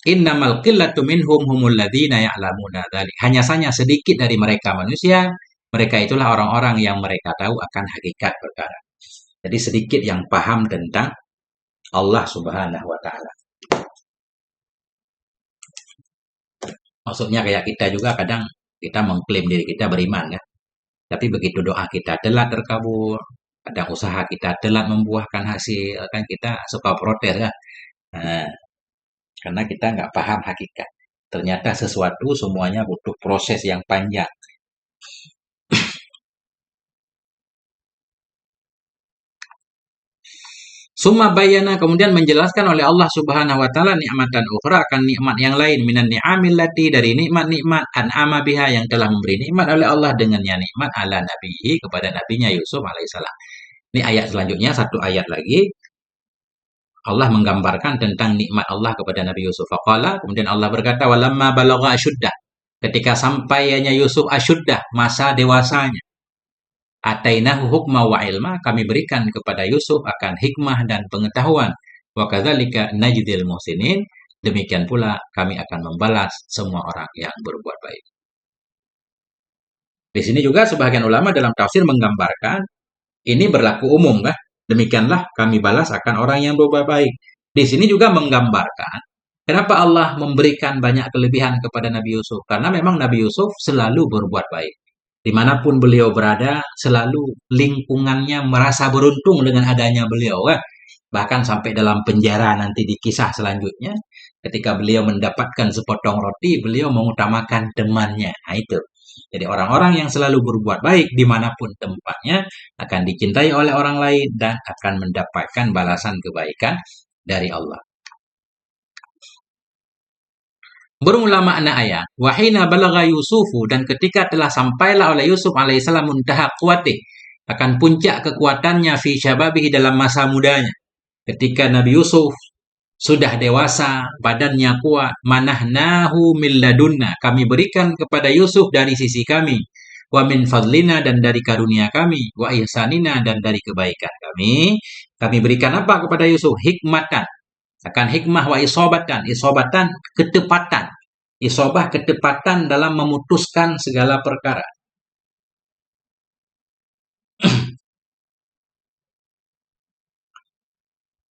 Innamal qillatu minhum humul ladzina ya'lamuna dzalik. Hanya saja sedikit dari mereka manusia, mereka itulah orang-orang yang mereka tahu akan hakikat perkara. Jadi sedikit yang paham tentang Allah Subhanahu wa taala. Maksudnya kayak kita juga kadang kita mengklaim diri kita beriman ya. Tapi begitu doa kita telat terkabul, kadang usaha kita telat membuahkan hasil, kan kita suka protes kan. Nah, karena kita nggak paham hakikat. Ternyata sesuatu semuanya butuh proses yang panjang. Summa bayana, kemudian menjelaskan oleh Allah Subhanahu wa taala nikmatan ukhra, akan nikmat yang lain, minan ni'amil lati, dari nikmat-nikmat an'ama biha, yang telah memberi nikmat oleh Allah dengannya nikmat ala nabihi, kepada nabinya Yusuf alaihissalam. Ini ayat selanjutnya, satu ayat lagi Allah menggambarkan tentang nikmat Allah kepada Nabi Yusuf. Faqala, kemudian Allah berkata, walamma balagha asyuddah, ketika sampainya Yusuf asyuddah, masa dewasanya, atainahu hukma wa ilma, kami berikan kepada Yusuf akan hikmah dan pengetahuan. Wa kadzalika najdil muhsinin, demikian pula kami akan membalas semua orang yang berbuat baik. Di sini juga sebagian ulama dalam tafsir menggambarkan ini berlaku umum kan? Demikianlah kami balas akan orang yang berbuat baik. Di sini juga menggambarkan kenapa Allah memberikan banyak kelebihan kepada Nabi Yusuf. Karena memang Nabi Yusuf selalu berbuat baik. Dimanapun beliau berada, selalu lingkungannya merasa beruntung dengan adanya beliau. Bahkan sampai dalam penjara nanti di kisah selanjutnya, ketika beliau mendapatkan sepotong roti, beliau mengutamakan temannya. Nah, itu. Jadi orang-orang yang selalu berbuat baik dimanapun tempatnya akan dicintai oleh orang lain dan akan mendapatkan balasan kebaikan dari Allah. Bermula makna ayat, wahina balagha Yusufu, dan ketika telah sampailah oleh Yusuf alaihissalam muntaha quwatih, akan puncak kekuatannya fi syababihi, dalam masa mudanya. Ketika Nabi Yusuf sudah dewasa, badannya kuat, manahnahu min ladunna, kami berikan kepada Yusuf dari sisi kami, wa min fadlina, dan dari karunia kami, wa ihsanina, dan dari kebaikan kami berikan apa kepada Yusuf? Hikmatan, akan hikmah, wa isobatan, isobatan ketepatan, isobah ketepatan dalam memutuskan segala perkara.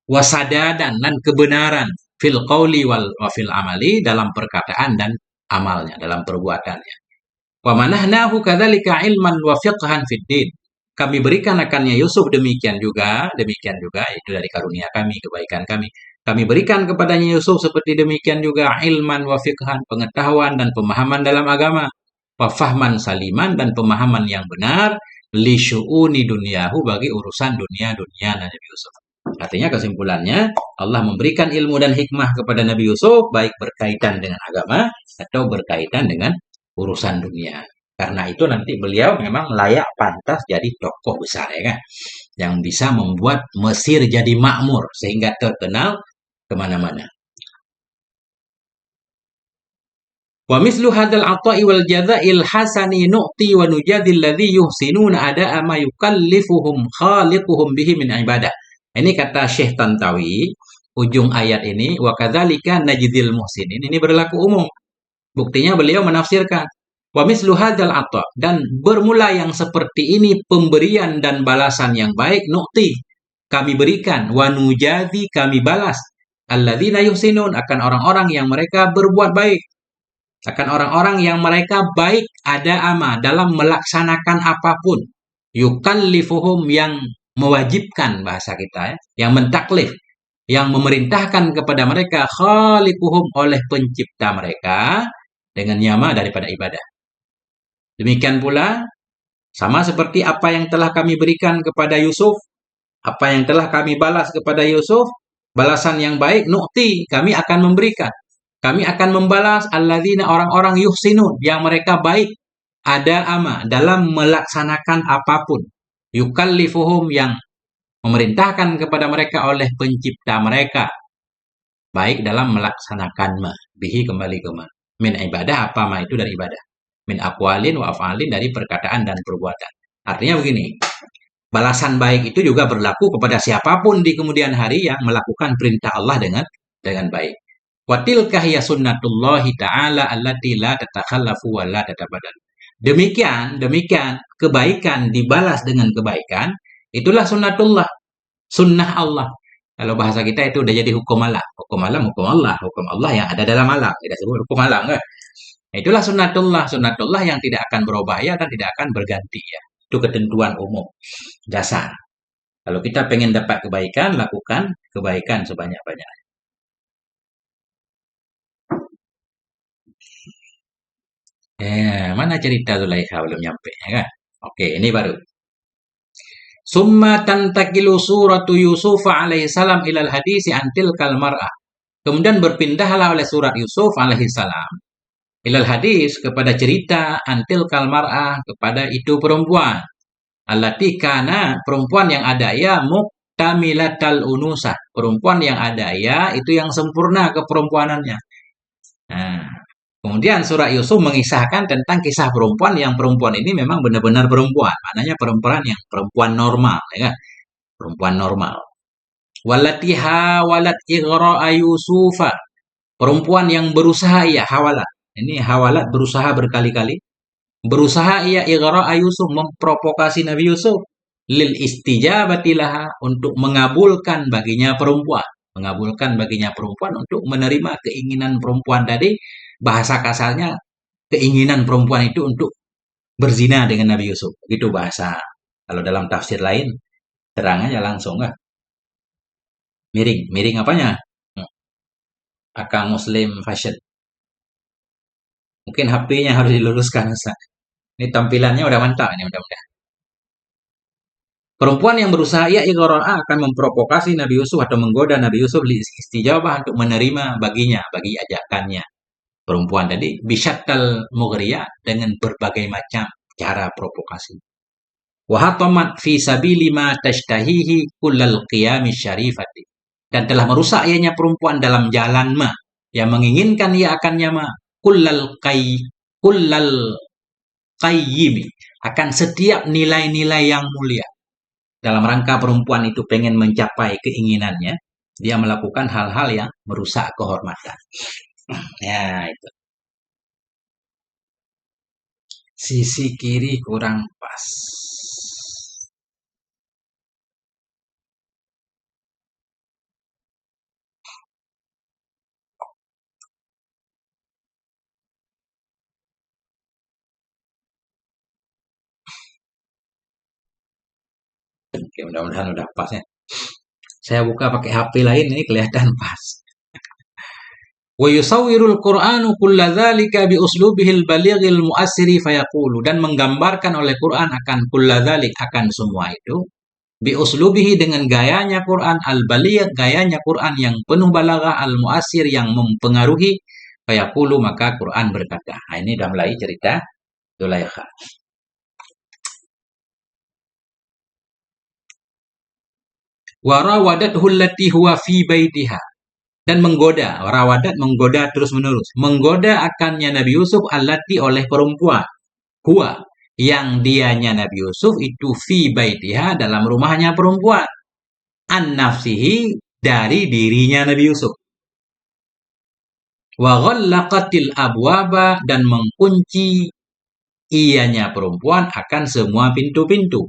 Wasadadan, dan kebenaran, fil qawli wa fil amali, dalam perkataan dan amalnya, dalam perbuatannya. Wa manahnahu kadzalika ilman wa fiqhan fid din. Kami berikan akannya Yusuf demikian juga itu dari karunia kami, kebaikan kami. Kami berikan kepadanya Yusuf seperti demikian juga ilman wa fiqhan, pengetahuan dan pemahaman dalam agama. Wa fahman saliman, dan pemahaman yang benar li syu'uni dunyahu, bagi urusan dunia Nabi Yusuf. Artinya kesimpulannya, Allah memberikan ilmu dan hikmah kepada Nabi Yusuf, baik berkaitan dengan agama atau berkaitan dengan urusan dunia. Karena itu nanti beliau memang layak pantas jadi tokoh besar ya kan, yang bisa membuat Mesir jadi makmur sehingga terkenal kemana-mana. Wa mislu hadzal ata'i wal jaza'il hasani nu'ti wa nujadil ladzi yuhsinuna ada'a ma yukallifuhum khaliquhum bihi min ibadah. Ini kata Syekh Tantawi, ujung ayat ini wa kadzalika najzil muhsinin. Ini berlaku umum. Buktinya beliau menafsirkan wa mislu hadzal ata, dan bermula yang seperti ini pemberian dan balasan yang baik, nu'ti kami berikan, wa nujadi kami balas, alladzina yuhsinun akan orang-orang yang mereka berbuat baik, akan orang-orang yang mereka baik ada ama dalam melaksanakan apapun, yukallifuhum yang mewajibkan bahasa kita ya, yang mentaklif, yang memerintahkan kepada mereka, khaliquhum oleh pencipta mereka dengan nyama daripada ibadah. Demikian pula sama seperti apa yang telah kami berikan kepada Yusuf, apa yang telah kami balas kepada Yusuf, balasan yang baik, nu'ti kami akan memberikan. Kami akan membalas alladzina orang-orang yuhsinun yang mereka baik ada ama dalam melaksanakan apapun. Yukallifuhum yang memerintahkan kepada mereka oleh pencipta mereka. Baik dalam melaksanakan ma. Bihi kembali ke ma. Min ibadah, apa ma itu dari ibadah. Min aqwalin wa af'alin dari perkataan dan perbuatan. Artinya begini. Balasan baik itu juga berlaku kepada siapapun di kemudian hari yang melakukan perintah Allah dengan baik. Wa tilka hiya sunnatullahi ta'ala allati la tatakhallafu wa la tatabadal. Demikian kebaikan dibalas dengan kebaikan, itulah sunnatullah, sunnah Allah. Kalau bahasa kita itu udah jadi hukum Allah. Hukum alam, hukum Allah yang ada dalam alam. Tidak sebut hukum alam kan? Itulah sunnatullah yang tidak akan berubah ya dan tidak akan berganti ya. Itu ketentuan umum, dasar. Kalau kita pengen dapat kebaikan, lakukan kebaikan sebanyak-banyaknya. Mana cerita Zulaikha belum nyampe ya kan? Oke, ini baru. Summa tantakilu suratu Yusuf alaihi salam ilal hadisi antil kalmar'ah. Kemudian berpindahlah oleh surat Yusuf alaihi salam ilal hadis kepada cerita antil kalmar'ah, kepada itu perempuan. Allati kana, perempuan yang ada ya muktamilatal unusa. Perempuan yang ada ya itu yang sempurna keperempuanannya. Nah, kemudian surah Yusuf mengisahkan tentang kisah perempuan yang perempuan ini memang benar-benar perempuan. Maknanya perempuan normal, ya kan? Perempuan normal. Wallati hawalat ighra'a Yusufa. Perempuan yang berusaha ia hawalat. Ini hawalat berusaha berkali-kali. Berusaha ia ighra'a Yusuf, memprovokasi Nabi Yusuf. Lil istijabati laha, untuk mengabulkan baginya perempuan. Mengabulkan baginya perempuan untuk menerima keinginan perempuan tadi. Bahasa kasarnya, keinginan perempuan itu untuk berzina dengan Nabi Yusuf. Itu bahasa. Kalau dalam tafsir lain, terang aja langsung kan. Miring. Miring apanya? Akang Muslim Fashion. Mungkin HP-nya harus diluruskan. Ini tampilannya udah mantap ini mudah-mudahan. Perempuan yang berusaha ia ighra'a akan memprovokasi Nabi Yusuf atau menggoda Nabi Yusuf li istijabah untuk menerima baginya, bagi ajakannya. Perempuan tadi bisyattal mughriya, dengan berbagai macam cara provokasi. Wa hatamat fi sabili ma tashtahihi kullal qiyami syarifati. Dan telah merusak ianya perempuan dalam jalan ma yang menginginkan ia akannya ma kullal qayyimi, akan setiap nilai-nilai yang mulia. Dalam rangka perempuan itu pengen mencapai keinginannya, dia melakukan hal-hal yang merusak kehormatan. Ya, itu. Sisi kiri kurang pas. Oke, mudah-mudahan udah pas ya. Saya buka pakai HP lain, ini kelihatan pas. Wa yusawwirul Qur'anu kulla dzalika bi uslubihil balighil mu'assiri fayaqulu, dan menggambarkan oleh Quran akan kulla dzalik, akan semua itu, bi uslubihi, dengan gayanya Quran, al baligh, gayanya Quran yang penuh balaghah, al mu'assir, yang mempengaruhi, Fayaqulu, maka Quran berkata. Nah, ini udah mulai cerita Zulaikha. Wa rawadathu allati huwa fi baitiha, dan menggoda, rawadat menggoda terus menerus, menggoda akannya Nabi Yusuf allati oleh perempuan, huwa yang dianya Nabi Yusuf itu fi baitiha dalam rumahnya perempuan, an nafsihi dari dirinya Nabi Yusuf, wa ghallaqatil abwaba dan mengunci ianya perempuan akan semua pintu-pintu.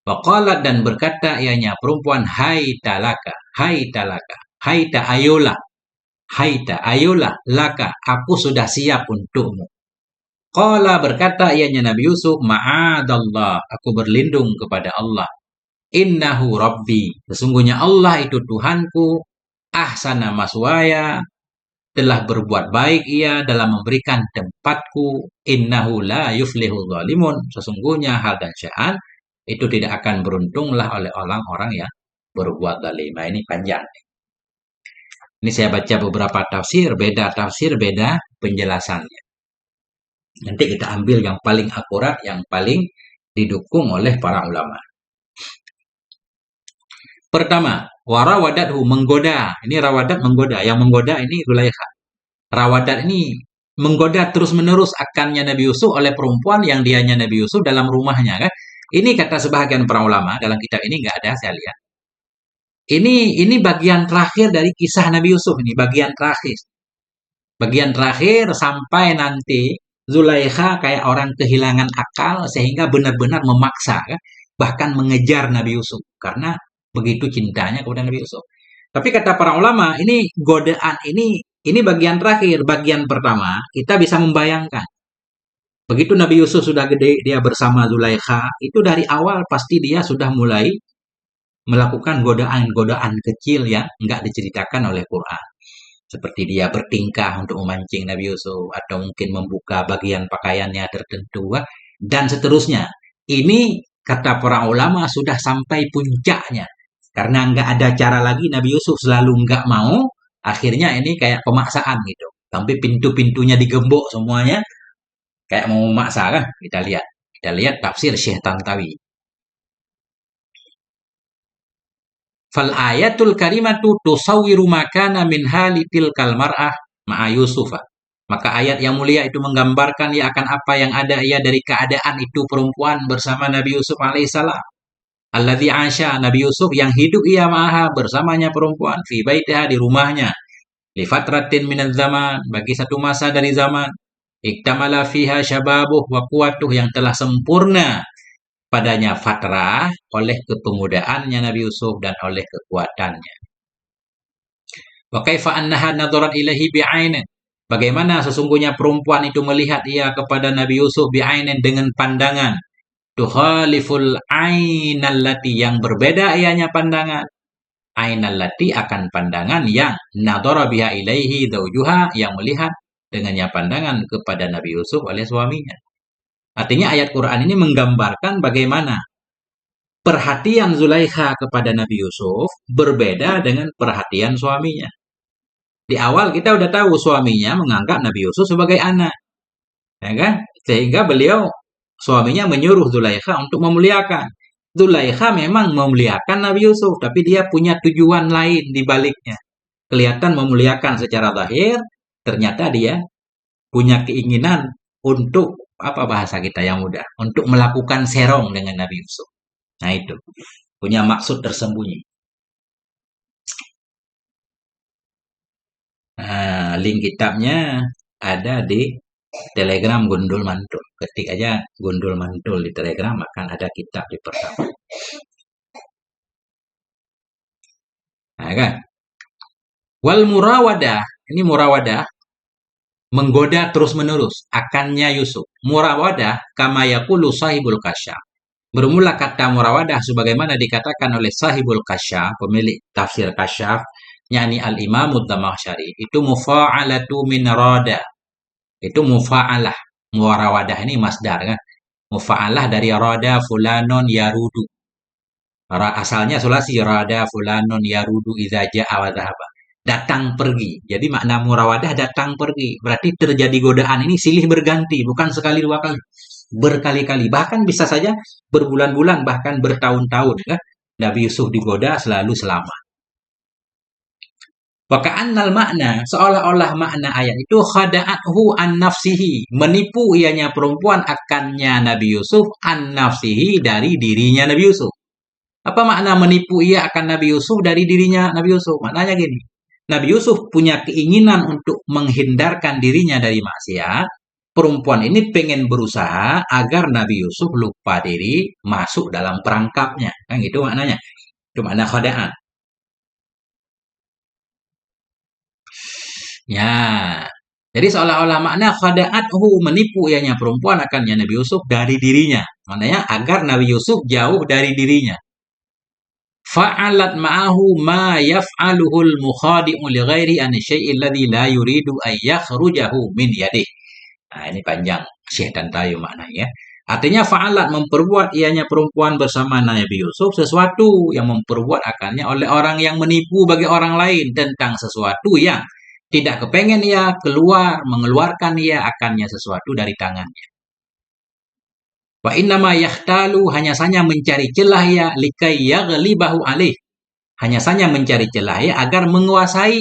Waqalat dan berkata ianya perempuan, hai talaka, ayolah, laka, aku sudah siap untukmu. Qala berkata ianya Nabi Yusuf, ma'adallah, aku berlindung kepada Allah. Innahu rabbi, sesungguhnya Allah itu Tuhanku, ahsana maswaya, telah berbuat baik ia dalam memberikan tempatku. Innahu la yuflihu zalimun, sesungguhnya hal dan sya'an itu tidak akan beruntunglah oleh orang-orang yang berbuat zalim. Nah, ini panjang. Ini saya baca beberapa tafsir, beda penjelasannya. Nanti kita ambil yang paling akurat, yang paling didukung oleh para ulama. Pertama, warawadathu, menggoda. Ini rawadat menggoda. Yang menggoda ini Zulaikha. Rawadat ini menggoda terus-menerus akannya Nabi Yusuf oleh perempuan yang dianya Nabi Yusuf dalam rumahnya, kan? Ini kata sebahagian para ulama, dalam kitab ini nggak ada, saya lihat. Ini bagian terakhir dari kisah Nabi Yusuf, ini bagian terakhir. Bagian terakhir sampai nanti Zulaikha kayak orang kehilangan akal sehingga benar-benar memaksa, kan? Bahkan mengejar Nabi Yusuf karena begitu cintanya kepada Nabi Yusuf. Tapi kata para ulama, ini godaan ini bagian terakhir. Bagian pertama kita bisa membayangkan. Begitu Nabi Yusuf sudah gede, dia bersama Zulaikha, itu dari awal pasti dia sudah mulai melakukan godaan-godaan kecil yang nggak diceritakan oleh Quran. Seperti dia bertingkah untuk memancing Nabi Yusuf, atau mungkin membuka bagian pakaiannya tertentu, dan seterusnya. Ini kata para ulama sudah sampai puncaknya. Karena nggak ada cara lagi, Nabi Yusuf selalu nggak mau, akhirnya ini kayak pemaksaan gitu. Sampai pintu-pintunya digembok semuanya, kayak mau memaksa, kan? Kita lihat tafsir Syekh Tantawi. Fal ayatul karimatu tusawwiru makana min hali tilkal mar'ah ma'a Yusufa. Maka ayat yang mulia itu menggambarkan ya akan apa yang ada ia dari keadaan itu perempuan bersama Nabi Yusuf alaihissalam. Alladzi asya, Nabi Yusuf yang hidup ia ma'aha bersamanya perempuan fi baitiha di rumahnya. Li fatratin minaz zaman, bagi satu masa dari zaman. Iktamala fiha syababuh wa quwwatuh, yang telah sempurna padanya fatrah oleh kepemudaannya Nabi Yusuf dan oleh kekuatannya. Wa kaifa annaha nadharat ilaihi bi'ainin, bagaimana sesungguhnya perempuan itu melihat ia kepada Nabi Yusuf bi'ainin, dengan pandangan tukhaliful ainallati, yang berbeda ianya pandangan ainallati akan pandangan yang nadhara biha ilaihi zaujuha, yang melihat dengannya pandangan kepada Nabi Yusuf oleh suaminya. Artinya ayat Quran ini menggambarkan bagaimana perhatian Zulaikha kepada Nabi Yusuf berbeda dengan perhatian suaminya. Di awal kita udah tahu suaminya menganggap Nabi Yusuf sebagai anak, ya kan? Sehingga suaminya menyuruh Zulaikha untuk memuliakan. Zulaikha memang memuliakan Nabi Yusuf, tapi dia punya tujuan lain di baliknya. Kelihatan memuliakan secara zahir, ternyata dia punya keinginan untuk, apa bahasa kita yang mudah, untuk melakukan serong dengan Nabi Yusuf. Nah itu, punya maksud tersembunyi. Nah, link kitabnya ada di Telegram Gundul Mantul. Ketik aja Gundul Mantul di Telegram, akan ada kitab di pertama. Nah kan? Wal murawadah, ini murawadah, menggoda terus-menerus akannya Yusuf. Murawadah kama yaqulu sahibul kasyaf. Bermula kata murawadah sebagaimana dikatakan oleh sahibul kasyaf, pemilik tafsir kasyaf, yakni al-Imam Ad-Damakhsyari, itu mufa'alatu min rada. Itu mufa'alah. Murawadah ini masdar, kan? Mufa'alah dari rada fulanon yarudu. Asalnya sulasi rada fulanon yarudu idza ja'a wa dhahaba. datang pergi. Jadi makna murawadah datang pergi. Berarti terjadi godaan ini silih berganti, bukan sekali dua kali. Berkali-kali. Bahkan bisa saja berbulan-bulan, bahkan bertahun-tahun. Ya. Nabi Yusuf digoda selalu selama. Waka'annal makna, seolah-olah makna ayat itu khada'athu an nafsihi, menipu ianya perempuan akannya Nabi Yusuf an nafsihi dari dirinya Nabi Yusuf. Apa makna menipu ia akan Nabi Yusuf dari dirinya Nabi Yusuf? Maknanya gini, Nabi Yusuf punya keinginan untuk menghindarkan dirinya dari maksiat. Perempuan ini pengen berusaha agar Nabi Yusuf lupa diri masuk dalam perangkapnya. Kan gitu maknanya. Itu makna khada'at. Ya, jadi seolah-olah makna khada'athu menipu ianya perempuan akannya Nabi Yusuf dari dirinya. Maknanya agar Nabi Yusuf jauh dari dirinya. Fa'alat ma'ahu ma yaf'aluhul mukhadi'u li ghairi an syai'il ladzi la yuridu ay yakhrujahu min yadihi. Nah, ini panjang Syekh Tantawi maknanya. Artinya fa'alat memperbuat ianya perempuan bersama Nabi Yusuf sesuatu yang memperbuat akannya oleh orang yang menipu bagi orang lain tentang sesuatu yang tidak kepengen ia mengeluarkan ia akannya sesuatu dari tangannya. Wa innama yahtalu hanya saja mencari celah ia likai yaghlibahu alih. Hanya saja mencari celah ia agar menguasai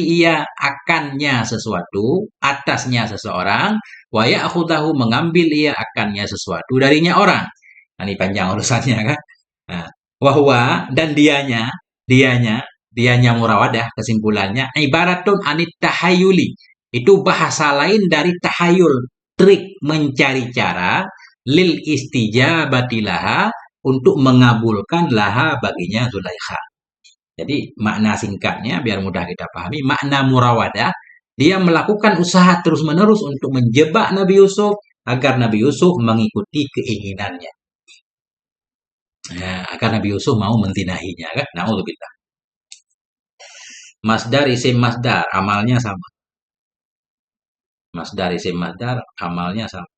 ia akannya sesuatu, atasnya seseorang, wa ya'khudahu mengambil ia akannya sesuatu darinya orang. Nah, ini panjang urusannya kan. Nah, wahwa dan dianya murawadah kesimpulannya ibaratun anit tahayuli. Itu bahasa lain dari tahayul, trik mencari cara lil istijabati laha untuk mengabulkan laha baginya Zulaikha. Jadi makna singkatnya biar mudah kita pahami, makna murawadah dia melakukan usaha terus-menerus untuk menjebak Nabi Yusuf agar Nabi Yusuf mengikuti keinginannya. Nah, agar Nabi Yusuf mau mentinahinya kan. Na'udzubillah. Masdar isim masdar amalnya sama. Masdar isim masdar amalnya sama.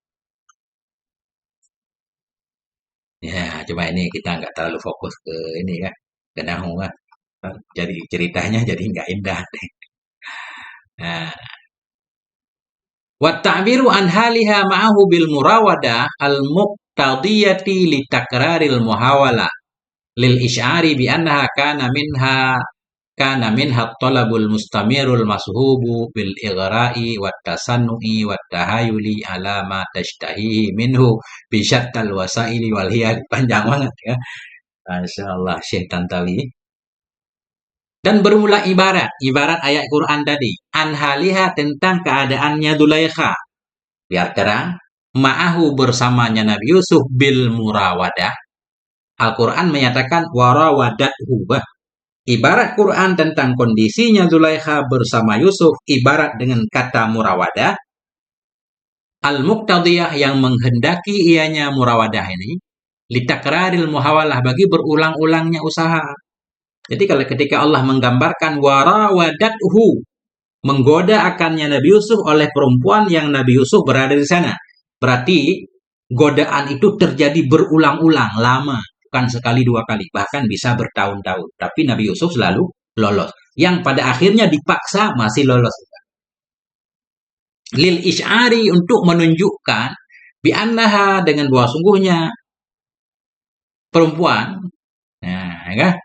Ya, cuma ini kita nggak terlalu fokus ke ini kan, ke nahu kan. Jadi ceritanya jadi nggak indah. Nah, wa ta'biru an haliha ma'ahu bil murawadah al muqtadiyati li takraril muhawala lil isyari bi annaha kana minha talabul mustamirul mashubu bil ighra'i wat tasannu'i wat tahayuli ala ma tashtahihi minhu bi syattal wasaili wal hiyal. Panjang banget ya. Masyaallah Syekh Tantawi. Dan bermula ibarat ayat Quran tadi. Anhaliha tentang keadaannya Zulaikha. Biar terang. Ma'ahu bersamanya Nabi Yusuf bil murawadah. Al-Quran menyatakan warawadathu. Ibarat Quran tentang kondisinya Zulaikha bersama Yusuf. Ibarat dengan kata murawadah. Al-Muqtadiyah yang menghendaki ianya murawadah ini. Litakraril muhawalah bagi berulang-ulangnya usaha. Jadi kalau ketika Allah menggambarkan warawadathu, menggoda akannya Nabi Yusuf oleh perempuan yang Nabi Yusuf berada di sana. Berarti godaan itu terjadi berulang-ulang, lama, bukan sekali dua kali, bahkan bisa bertahun-tahun. Tapi Nabi Yusuf selalu lolos. Yang pada akhirnya dipaksa masih lolos. Lil isyari untuk menunjukkan bi annaha dengan bahwa sungguhnya perempuan, nah, ya,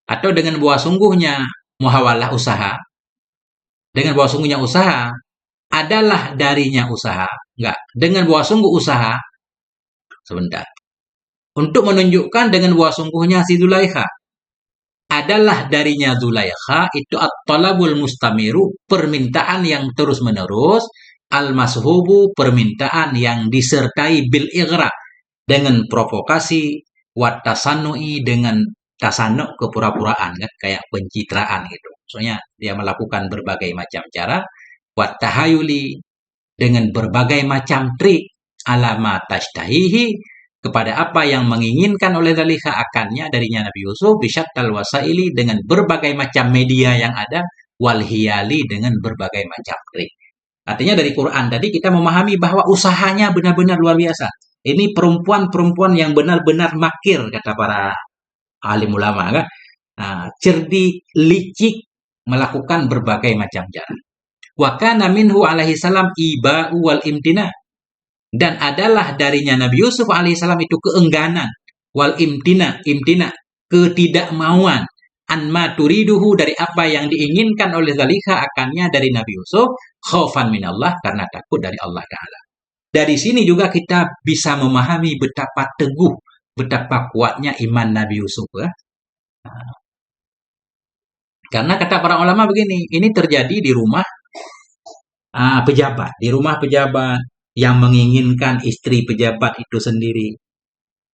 atau dengan bahwa sungguhnya muhawalah usaha, dengan bahwa sungguhnya usaha adalah darinya usaha, enggak, dengan bahwa sungguh usaha, sebentar, untuk menunjukkan dengan bahwa sungguhnya si Zulaikha adalah darinya Zulaikha itu at-talabul mustamiru, permintaan yang terus-menerus, al-mashubu, permintaan yang disertai bil ighra, dengan provokasi, wat tasannu'i, dengan tasannu kepura-puraan kan, kayak pencitraan gitu. Soalnya dia melakukan berbagai macam cara, wat tahayuli dengan berbagai macam trik, alama tashtahihi kepada apa yang menginginkan oleh Zulaikha akannya darinya Nabi Yusuf, bisyattal wasaili dengan berbagai macam media yang ada, wal hiyali dengan berbagai macam trik. Artinya dari Quran tadi kita memahami bahwa usahanya benar-benar luar biasa. Ini perempuan-perempuan yang benar-benar makir kata para alim ulama kan. cerdik, licik, melakukan berbagai macam cara. Wa kana minhu alaihi salam iba'u wal imtina. Dan adalah darinya Nabi Yusuf alaihissalam itu keengganan, wal imtina, ketidakmauan, anma turiduhu, dari apa yang diinginkan oleh Zalika akannya dari Nabi Yusuf, khaufan minallah, karena takut dari Allah Ta'ala. Dari sini juga kita bisa memahami betapa teguh, betapa kuatnya iman Nabi Yusuf. Karena kata para ulama begini, ini terjadi di rumah pejabat, yang menginginkan istri pejabat itu sendiri.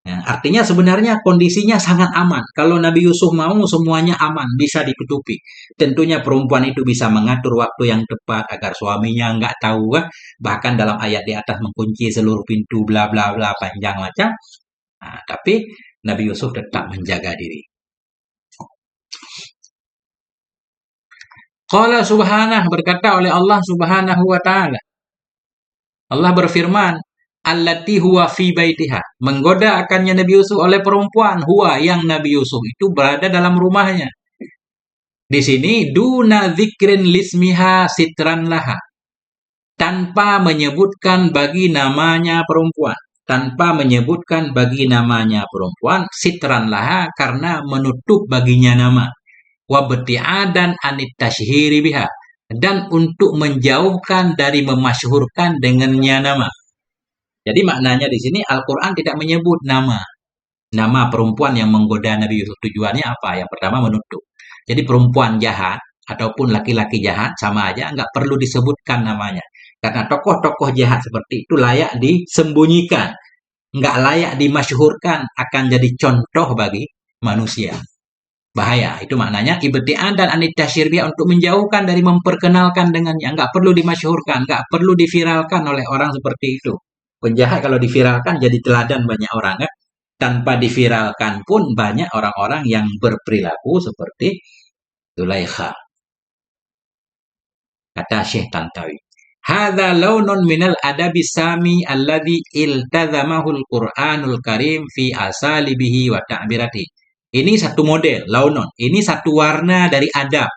Ya, artinya sebenarnya kondisinya sangat aman. Kalau Nabi Yusuf mau, semuanya aman, bisa ditutupi. Tentunya perempuan itu bisa mengatur waktu yang tepat agar suaminya nggak tahu. Bahkan dalam ayat di atas mengunci seluruh pintu, bla bla bla, panjang macam. Tapi Nabi Yusuf tetap menjaga diri. Qala subhanah, berkata oleh Allah subhanahu wa ta'ala. Allah berfirman, allati huwa fi baitiha, menggoda akannya Nabi Yusuf oleh perempuan, huwa, yang Nabi Yusuf itu berada dalam rumahnya. Di sini duna dzikrin lismiha sitran laha, tanpa menyebutkan bagi namanya perempuan, sitran laha, karena menutup baginya nama, wa bti'adan anit tasyhiri biha, dan untuk menjauhkan dari memasyhurkan dengannya nama. Jadi maknanya di sini Al-Quran tidak menyebut nama perempuan yang menggoda Nabi Yusuf. Tujuannya apa? Yang pertama menutup. Jadi perempuan jahat ataupun laki-laki jahat sama aja, nggak perlu disebutkan namanya. Karena tokoh-tokoh jahat seperti itu layak disembunyikan, nggak layak dimasyhurkan, akan jadi contoh bagi manusia. Bahaya, itu maknanya ibtian dan anit tasyirbiah, untuk menjauhkan dari memperkenalkan dengannya, nggak perlu dimasyhurkan, nggak perlu diviralkan oleh orang seperti itu. Penjahat kalau diviralkan jadi teladan banyak orang, kan? Tanpa diviralkan pun banyak orang-orang yang berperilaku seperti Zulaikha. Kata Syekh Tantawi, hadza launun minal adabi sami alladhi iltazamahul Qur'anul Karim fi asalibihi wa ta'birati. Ini satu model, launon. Ini satu warna dari adab.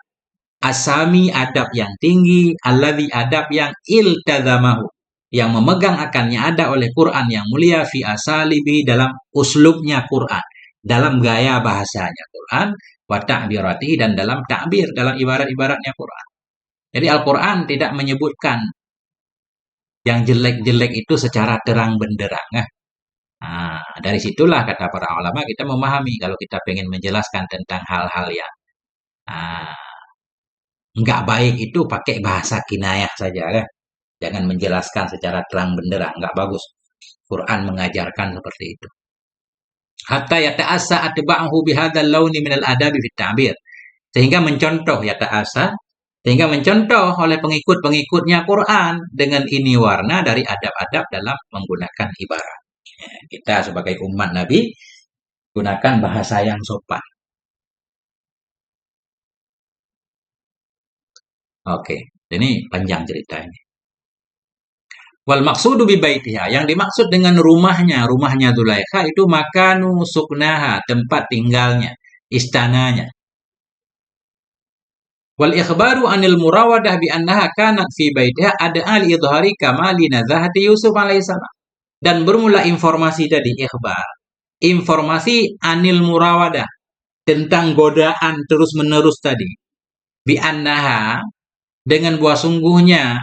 Asami, adab yang tinggi. Alladhi, adab yang iltazamahu, yang memegang akannya ada oleh Quran yang mulia, fi asalibi, dalam uslubnya Quran, dalam gaya bahasanya Quran, wa ta'birati, dan dalam ta'bir, dalam ibarat-ibaratnya Quran. Jadi Al-Quran tidak menyebutkan yang jelek-jelek itu secara terang benderang. Dari situlah kata para ulama kita memahami kalau kita pengen menjelaskan tentang hal-hal yang nggak baik itu pakai bahasa kinayah saja, kan? Jangan menjelaskan secara terang benderang, nggak bagus. Quran mengajarkan seperti itu. Hatta yata'assa atba'ahu bihadzal launi minal adabi fit ta'bir. Sehingga mencontoh oleh pengikut-pengikutnya Quran dengan ini warna dari adab-adab dalam menggunakan ibarat. Kita sebagai umat Nabi gunakan bahasa yang sopan. Oke, ini panjang ceritanya. Wal maksudu bi baitiha, yang dimaksud dengan rumahnya Zulaikha itu makanu suknaha, tempat tinggalnya, istananya. Wal ikhbaru anil murawadah bi annaha kanat fi baitiha ad'a li idhari kamali nazahati Yusuf alaihissalam. Dan bermula informasi tadi, informasi anil murawadah, tentang godaan terus-menerus tadi. Bi annaha, dengan buah sungguhnya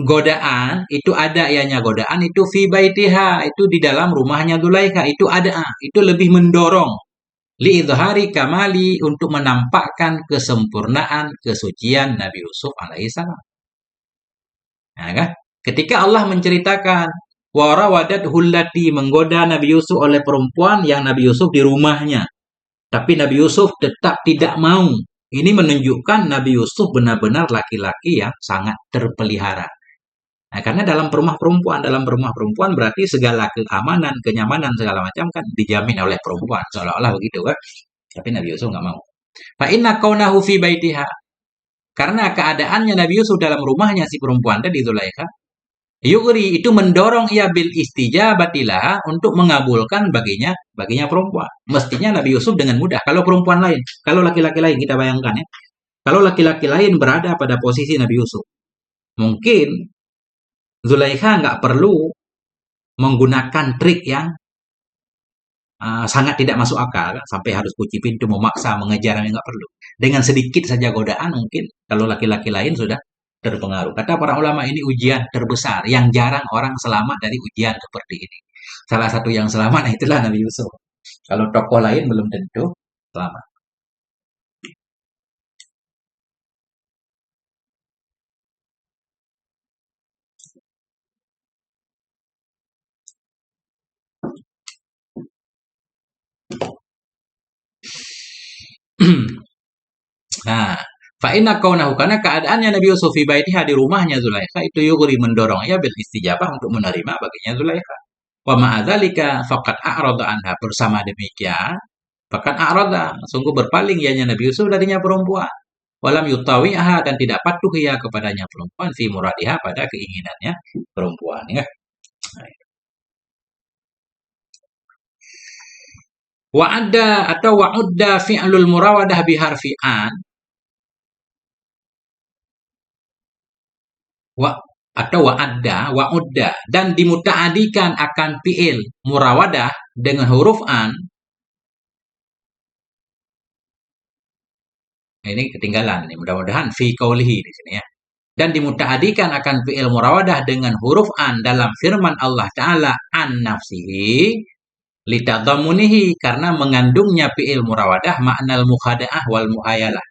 godaan itu ada, godaan itu fi baitiha, itu di dalam rumahnya Zulaikha, itu ada, itu lebih mendorong li idhari kamali, untuk menampakkan kesempurnaan kesucian Nabi Yusuf alaihissalam. Nah, kan? Ketika Allah menceritakan warawadat hullati, menggoda Nabi Yusuf oleh perempuan yang Nabi Yusuf di rumahnya, tapi Nabi Yusuf tetap tidak mau. Ini menunjukkan Nabi Yusuf benar-benar laki-laki yang sangat terpelihara. Nah, karena dalam rumah perempuan berarti segala keamanan, kenyamanan, segala macam kan dijamin oleh perempuan, seolah-olah begitu, kan? Tapi Nabi Yusuf nggak mau. Fa inna kaunahu fi baitiha, karena keadaannya Nabi Yusuf dalam rumahnya si perempuan tadi Zulaikha, Yugri itu mendorong ia bil istijabatilah untuk mengabulkan baginya perempuan. Mestinya Nabi Yusuf dengan mudah. Kalau perempuan lain, kalau laki-laki lain kita bayangkan ya. Kalau laki-laki lain berada pada posisi Nabi Yusuf, mungkin Zulaikha nggak perlu menggunakan trik yang sangat tidak masuk akal, sampai harus kunci pintu, memaksa, mengejar, nggak perlu. Dengan sedikit saja godaan mungkin kalau laki-laki lain sudah terpengaruh. Kata para ulama ini ujian terbesar yang jarang orang selamat dari ujian seperti ini. Salah satu yang selamat itulah Nabi Yusuf. Kalau tokoh lain belum tentu selamat. Nah, fa'inna kaunahu karena keadaannya Nabi Yusuf fi baitiha di rumahnya Zulaikha itu yugri mendorong ya bil istijabah untuk menerima baginya Zulaikha. Wa ma'adzalika faqad a'rada anha bersama demikian bahkan a'rada sungguh berpaling ianya Nabi Yusuf darinya perempuan. Walam yutawi'aha dan tidak patuh ia kepadanya perempuan fi muradiha pada keinginannya perempuan ya. Wa'adda atau wa'udda fi'lul murawadah biharfi an wa atau wa'adda wa'udda dan dimutaadikan akan fi'il murawadah dengan huruf an. Ini ketinggalan nih, mudah-mudahan fi qaulihi di sini ya. Dan dimutaadikan akan fi'il murawadah dengan huruf an dalam firman Allah Ta'ala an nafsihi litadhamunihi karena mengandungnya fi'il murawadah makna al-mukhada'ah wal muhayalah.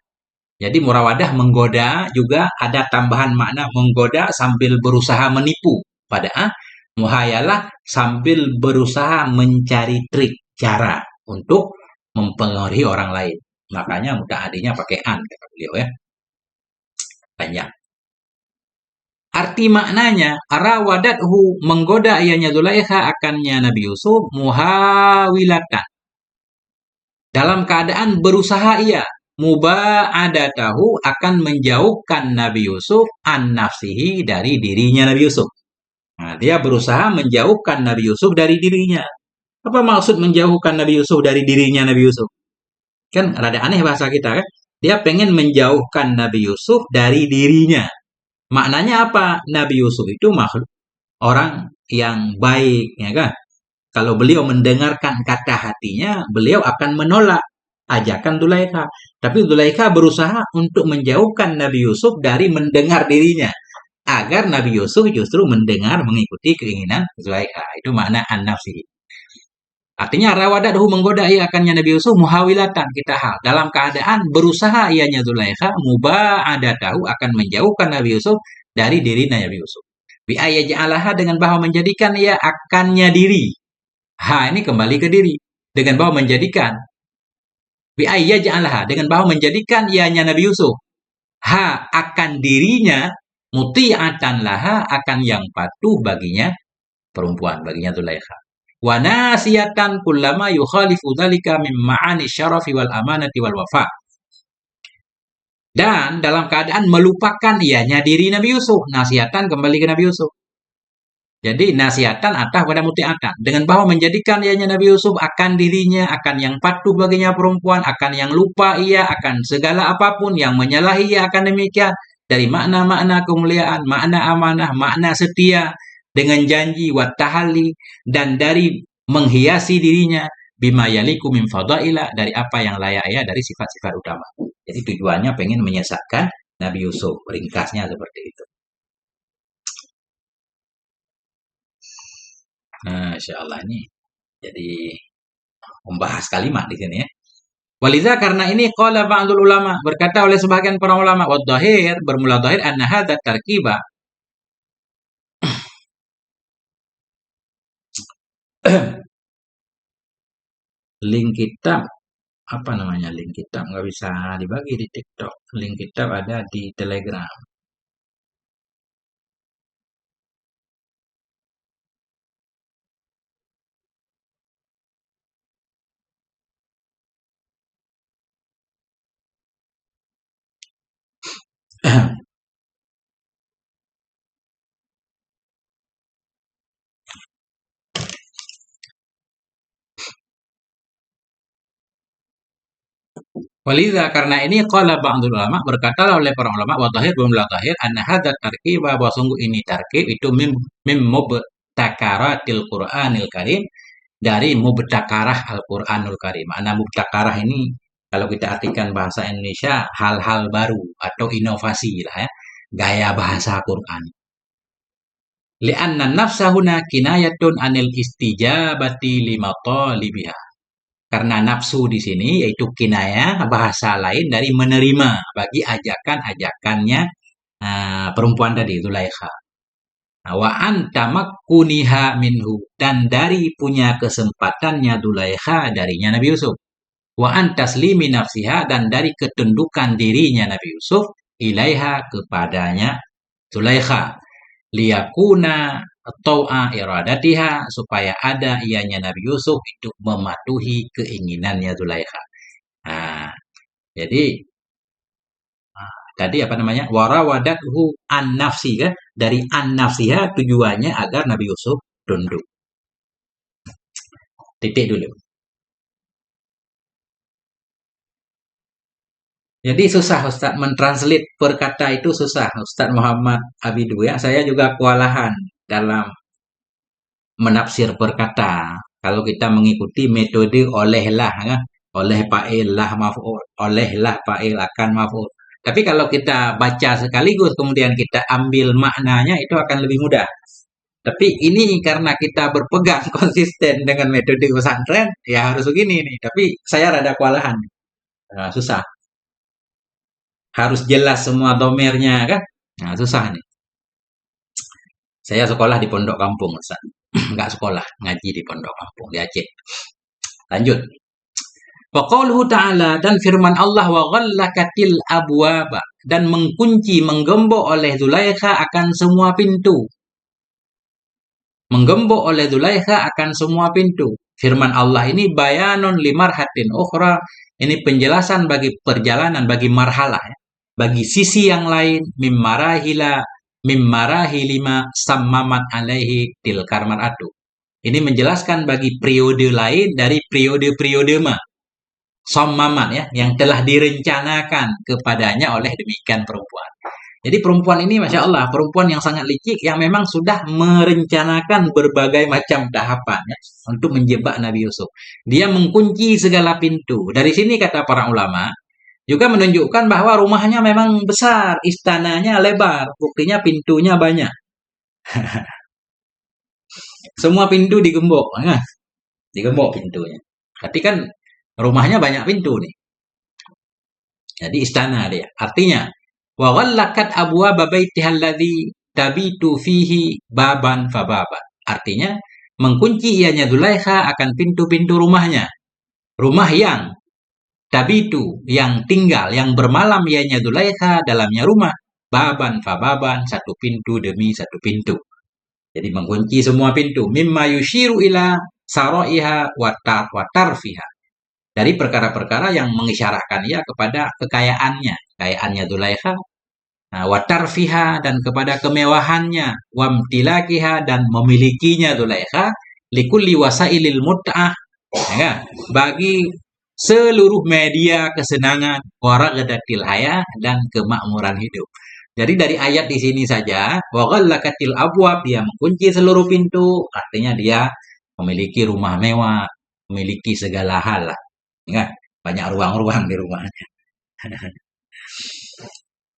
Jadi murawadah menggoda juga ada tambahan makna menggoda sambil berusaha menipu. Pada muhayalah sambil berusaha mencari trik cara untuk mempengaruhi orang lain. Makanya mutaadinya pakai an kata beliau ya. Panjang. Arti maknanya rawadathu menggoda ianya Zulaikha akannya Nabi Yusuf muhawilatan. Dalam keadaan berusaha ia muba'adatahu akan menjauhkan Nabi Yusuf an nafsihi dari dirinya Nabi Yusuf. Nah, dia berusaha menjauhkan Nabi Yusuf dari dirinya. Apa maksud menjauhkan Nabi Yusuf dari dirinya Nabi Yusuf? Kan rada aneh bahasa kita kan? Dia pengen menjauhkan Nabi Yusuf dari dirinya. Maknanya apa? Nabi Yusuf itu makhluk orang yang baik, ya kan? Kalau beliau mendengarkan kata hatinya, beliau akan menolak ajakan Zulaikha. Tapi Zulaikha berusaha untuk menjauhkan Nabi Yusuf dari mendengar dirinya. Agar Nabi Yusuf justru mendengar, mengikuti keinginan Zulaikha. Itu makna an-nafsi. Artinya rawadatuhu menggoda ia akannya Nabi Yusuf muhawilatan kita hal. Dalam keadaan berusaha ianya Zulaikha muba'adatahu akan menjauhkan Nabi Yusuf dari diri Nabi Yusuf. Bi ja'alaha dengan bahwa menjadikan ia akannya diri. Ha ini kembali ke diri. Dengan bahwa menjadikan. Bi ja'alaha dengan bahwa menjadikan ianya Nabi Yusuf. Ha akan dirinya muti'atan laha akan yang patuh baginya perempuan baginya Zulaikha. Wa nasiyatan kullama yukhalifu dzalika min ma'ani syarafi wal amanati wal wafa. Dan dalam keadaan melupakan ianya diri Nabi Yusuf. Nasiatan kembali ke Nabi Yusuf. Jadi nasiatan atah pada muti'atan. Dengan bahwa menjadikan ianya Nabi Yusuf akan dirinya, akan yang patuh baginya perempuan, akan yang lupa ia, akan segala apapun yang menyalahi ia akan demikian. Dari makna-makna kemuliaan, makna amanah, makna setia, dengan janji, wattahali, dan dari menghiasi dirinya, bima yaliku min fadaila, dari apa yang layak ia, dari sifat-sifat utama. Jadi tujuannya pengen menyesatkan Nabi Yusuf. Ringkasnya seperti itu. Nah, insya Allah ini jadi membahas kalimat di sini ya. Waliza karena ini qala ba'dul ulama berkata oleh sebagian para ulama wa dhahir bermula dhahir anna hadza tarkiba link kitab apa namanya link kitab nggak bisa dibagi di TikTok. Link kitab ada di Telegram. Walidha karena ini qala ba'dul ulama berkata oleh para ulama wa tahir belum tahir anna hadzal tarkib bahwa sungguh ini tarkib itu mim mubtakaratil Qur'anil Karim dari mubtakarah Al-Qur'anul Karim. Makna mubtakarah ini kalau kita artikan bahasa Indonesia hal-hal baru atau inovasi lah ya. Gaya bahasa Quran. Li'anna nafsa huna kinayatun anil istijabati lima talibiha. Karena nafsu di sini yaitu kinayah bahasa lain dari menerima bagi ajakan-ajakannya perempuan tadi Zulaikha. Wa antamakkuniha minhu dan dari punya kesempatannya Zulaikha darinya Nabi Yusuf. Wa antaslimi nafsiha dan dari ketundukan dirinya Nabi Yusuf ilaiha kepadanya Zulaikha liyakuna tau'a iradatiha supaya ada ianya Nabi Yusuf itu mematuhi keinginannya Zulaikha. Nah, jadi tadi apa namanya? Warawadathu an nafsi kan? Dari an nafsiha tujuannya agar Nabi Yusuf tunduk. Titik dulu. Jadi susah Ustaz mentranslate perkata itu susah Ustaz Muhammad Abidu ya. Saya juga kewalahan dalam menafsir perkata. Kalau kita mengikuti metode olehlah ya. Oleh fa'il lah maf'ul, olehlah fa'il akan maf'ul. Tapi kalau kita baca sekaligus kemudian kita ambil maknanya itu akan lebih mudah. Tapi ini karena kita berpegang konsisten dengan metode pesantren ya harus begini nih. Tapi saya rada kewalahan. Nah, susah. Harus jelas semua domernya kan? Nah, susah nih. Saya sekolah di pondok kampung, Ustaz. Nggak sekolah, ngaji di pondok kampung di Aceh. Lanjut. Wa qauluhu ta'ala dan firman Allah wa ghallakatil abwaba dan mengunci, menggembok oleh Zulaikha akan semua pintu. Menggembok oleh Zulaikha akan semua pintu. Firman Allah ini bayanun limarhatin ukhra. Ini penjelasan bagi perjalanan, bagi marhalah ya. Bagi sisi yang lain mimmarahilima sammamat alaihi tilkar mar'atu. Ini menjelaskan bagi periode lain dari periode-periode sammamat ya yang telah direncanakan kepadanya oleh demikian perempuan. Jadi perempuan ini Masya Allah, perempuan yang sangat licik yang memang sudah merencanakan berbagai macam tahapan ya, untuk menjebak Nabi Yusuf. Dia mengunci segala pintu. Dari sini kata para ulama, juga menunjukkan bahwa rumahnya memang besar, istananya lebar, buktinya pintunya banyak. Semua pintu digembok, nah, digembok pintunya. Berarti kan rumahnya banyak pintu nih. Jadi istana dia. Artinya, wa ghallakat abwaaba baitiha alladzi tabitu fihi baban fababan. Artinya, mengunci ianya Zulaikha akan pintu-pintu rumahnya. Rumah yang tabitu, yang tinggal, yang bermalam ianya Zulaikha dalamnya rumah. Baban fababan, satu pintu demi satu pintu. Jadi mengunci semua pintu. Mimma yushiru ila saro'iha wa tarfiha. Dari perkara-perkara yang mengisyaratkan ia kepada kekayaannya Zulaikha, watarfiha dan kepada kemewahannya, wamtilakiha dan memilikinya Zulaikha, likulli wasailil mut'ah, ya, bagi seluruh media kesenangan, waragadatil hayah dan kemakmuran hidup. Jadi dari ayat di sini saja, wa ghallakatil abwab, dia mengunci seluruh pintu, artinya dia memiliki rumah mewah, memiliki segala hal lah. Ya, banyak ruang-ruang di rumahnya.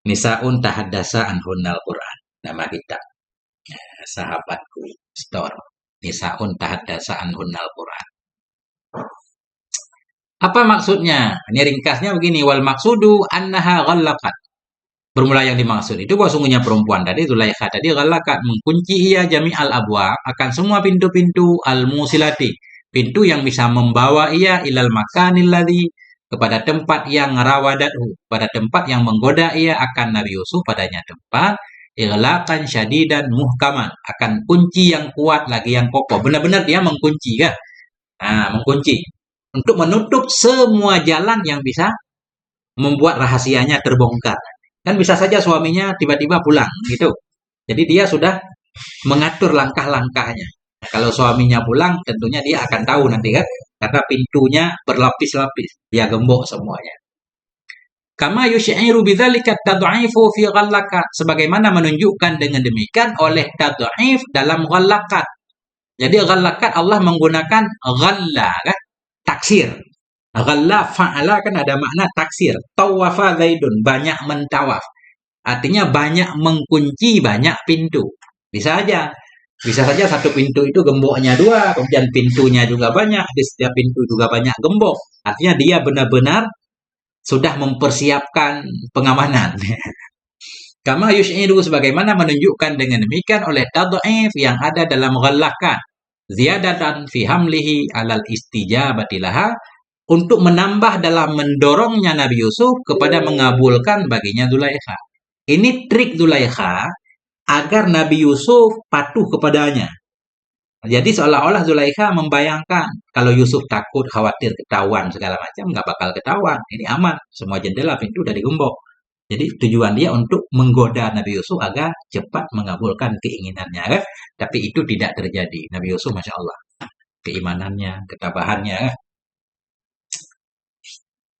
Nisaun tahaddasa anhunnal Quran. Nama kita. Sahabatku. Store. Nisaun tahaddasa anhunnal Quran. Apa maksudnya? Ini ringkasnya begini. Wal maksudu annaha ghallakat. Bermula yang dimaksud itu bahwa sungguhnya perempuan tadi, Zulaikha tadi, ghallakat, mengunci ia jami'al abwab akan semua pintu-pintu al-musilati. Pintu yang bisa membawa ia ilal makanil ladzi kepada tempat yang rawadathu, pada tempat yang menggoda ia akan Nabi Yusuf padanya tempat ighlaqan syadidan muhkaman, akan kunci yang kuat lagi yang kokoh. Benar-benar dia mengunci kan? Nah, mengunci untuk menutup semua jalan yang bisa membuat rahasianya terbongkar. Kan bisa saja suaminya tiba-tiba pulang gitu. Jadi dia sudah mengatur langkah-langkahnya. Kalau suaminya pulang, tentunya dia akan tahu nanti kan, karena pintunya berlapis-lapis, dia gembok semuanya. Kama yush'iru bidzalika tad'ifu fi ghallakat. Sebagaimana menunjukkan dengan demikian oleh tad'if dalam ghallakat. Jadi ghallakat Allah menggunakan ghalla kan? Taksir. Ghalla fa'ala kan ada makna taksir. Tawafa Zaidun, banyak mentawaf. Artinya banyak mengunci banyak pintu. Bisa aja. Bisa saja satu pintu itu gemboknya dua, kemudian pintunya juga banyak, di setiap pintu juga banyak gembok. Artinya dia benar-benar sudah mempersiapkan pengamanan. Kama yush'iru, sebagaimana menunjukkan dengan demikian oleh tad'if yang ada dalam ghallakan. Ziyadatan fi hamlihi alal istijabati laha, untuk menambah dalam mendorongnya Nabi Yusuf kepada mengabulkan baginya Zulaikha. Ini trik Zulaikha agar Nabi Yusuf patuh kepadanya. Jadi seolah-olah Zulaikha membayangkan kalau Yusuf takut, khawatir ketahuan segala macam, nggak bakal ketahuan. Ini aman, semua jendela pintu udah digembok. Jadi tujuan dia untuk menggoda Nabi Yusuf agar cepat mengabulkan keinginannya, kan? Tapi itu tidak terjadi. Nabi Yusuf, masya Allah, keimanannya, ketabahannya, kan?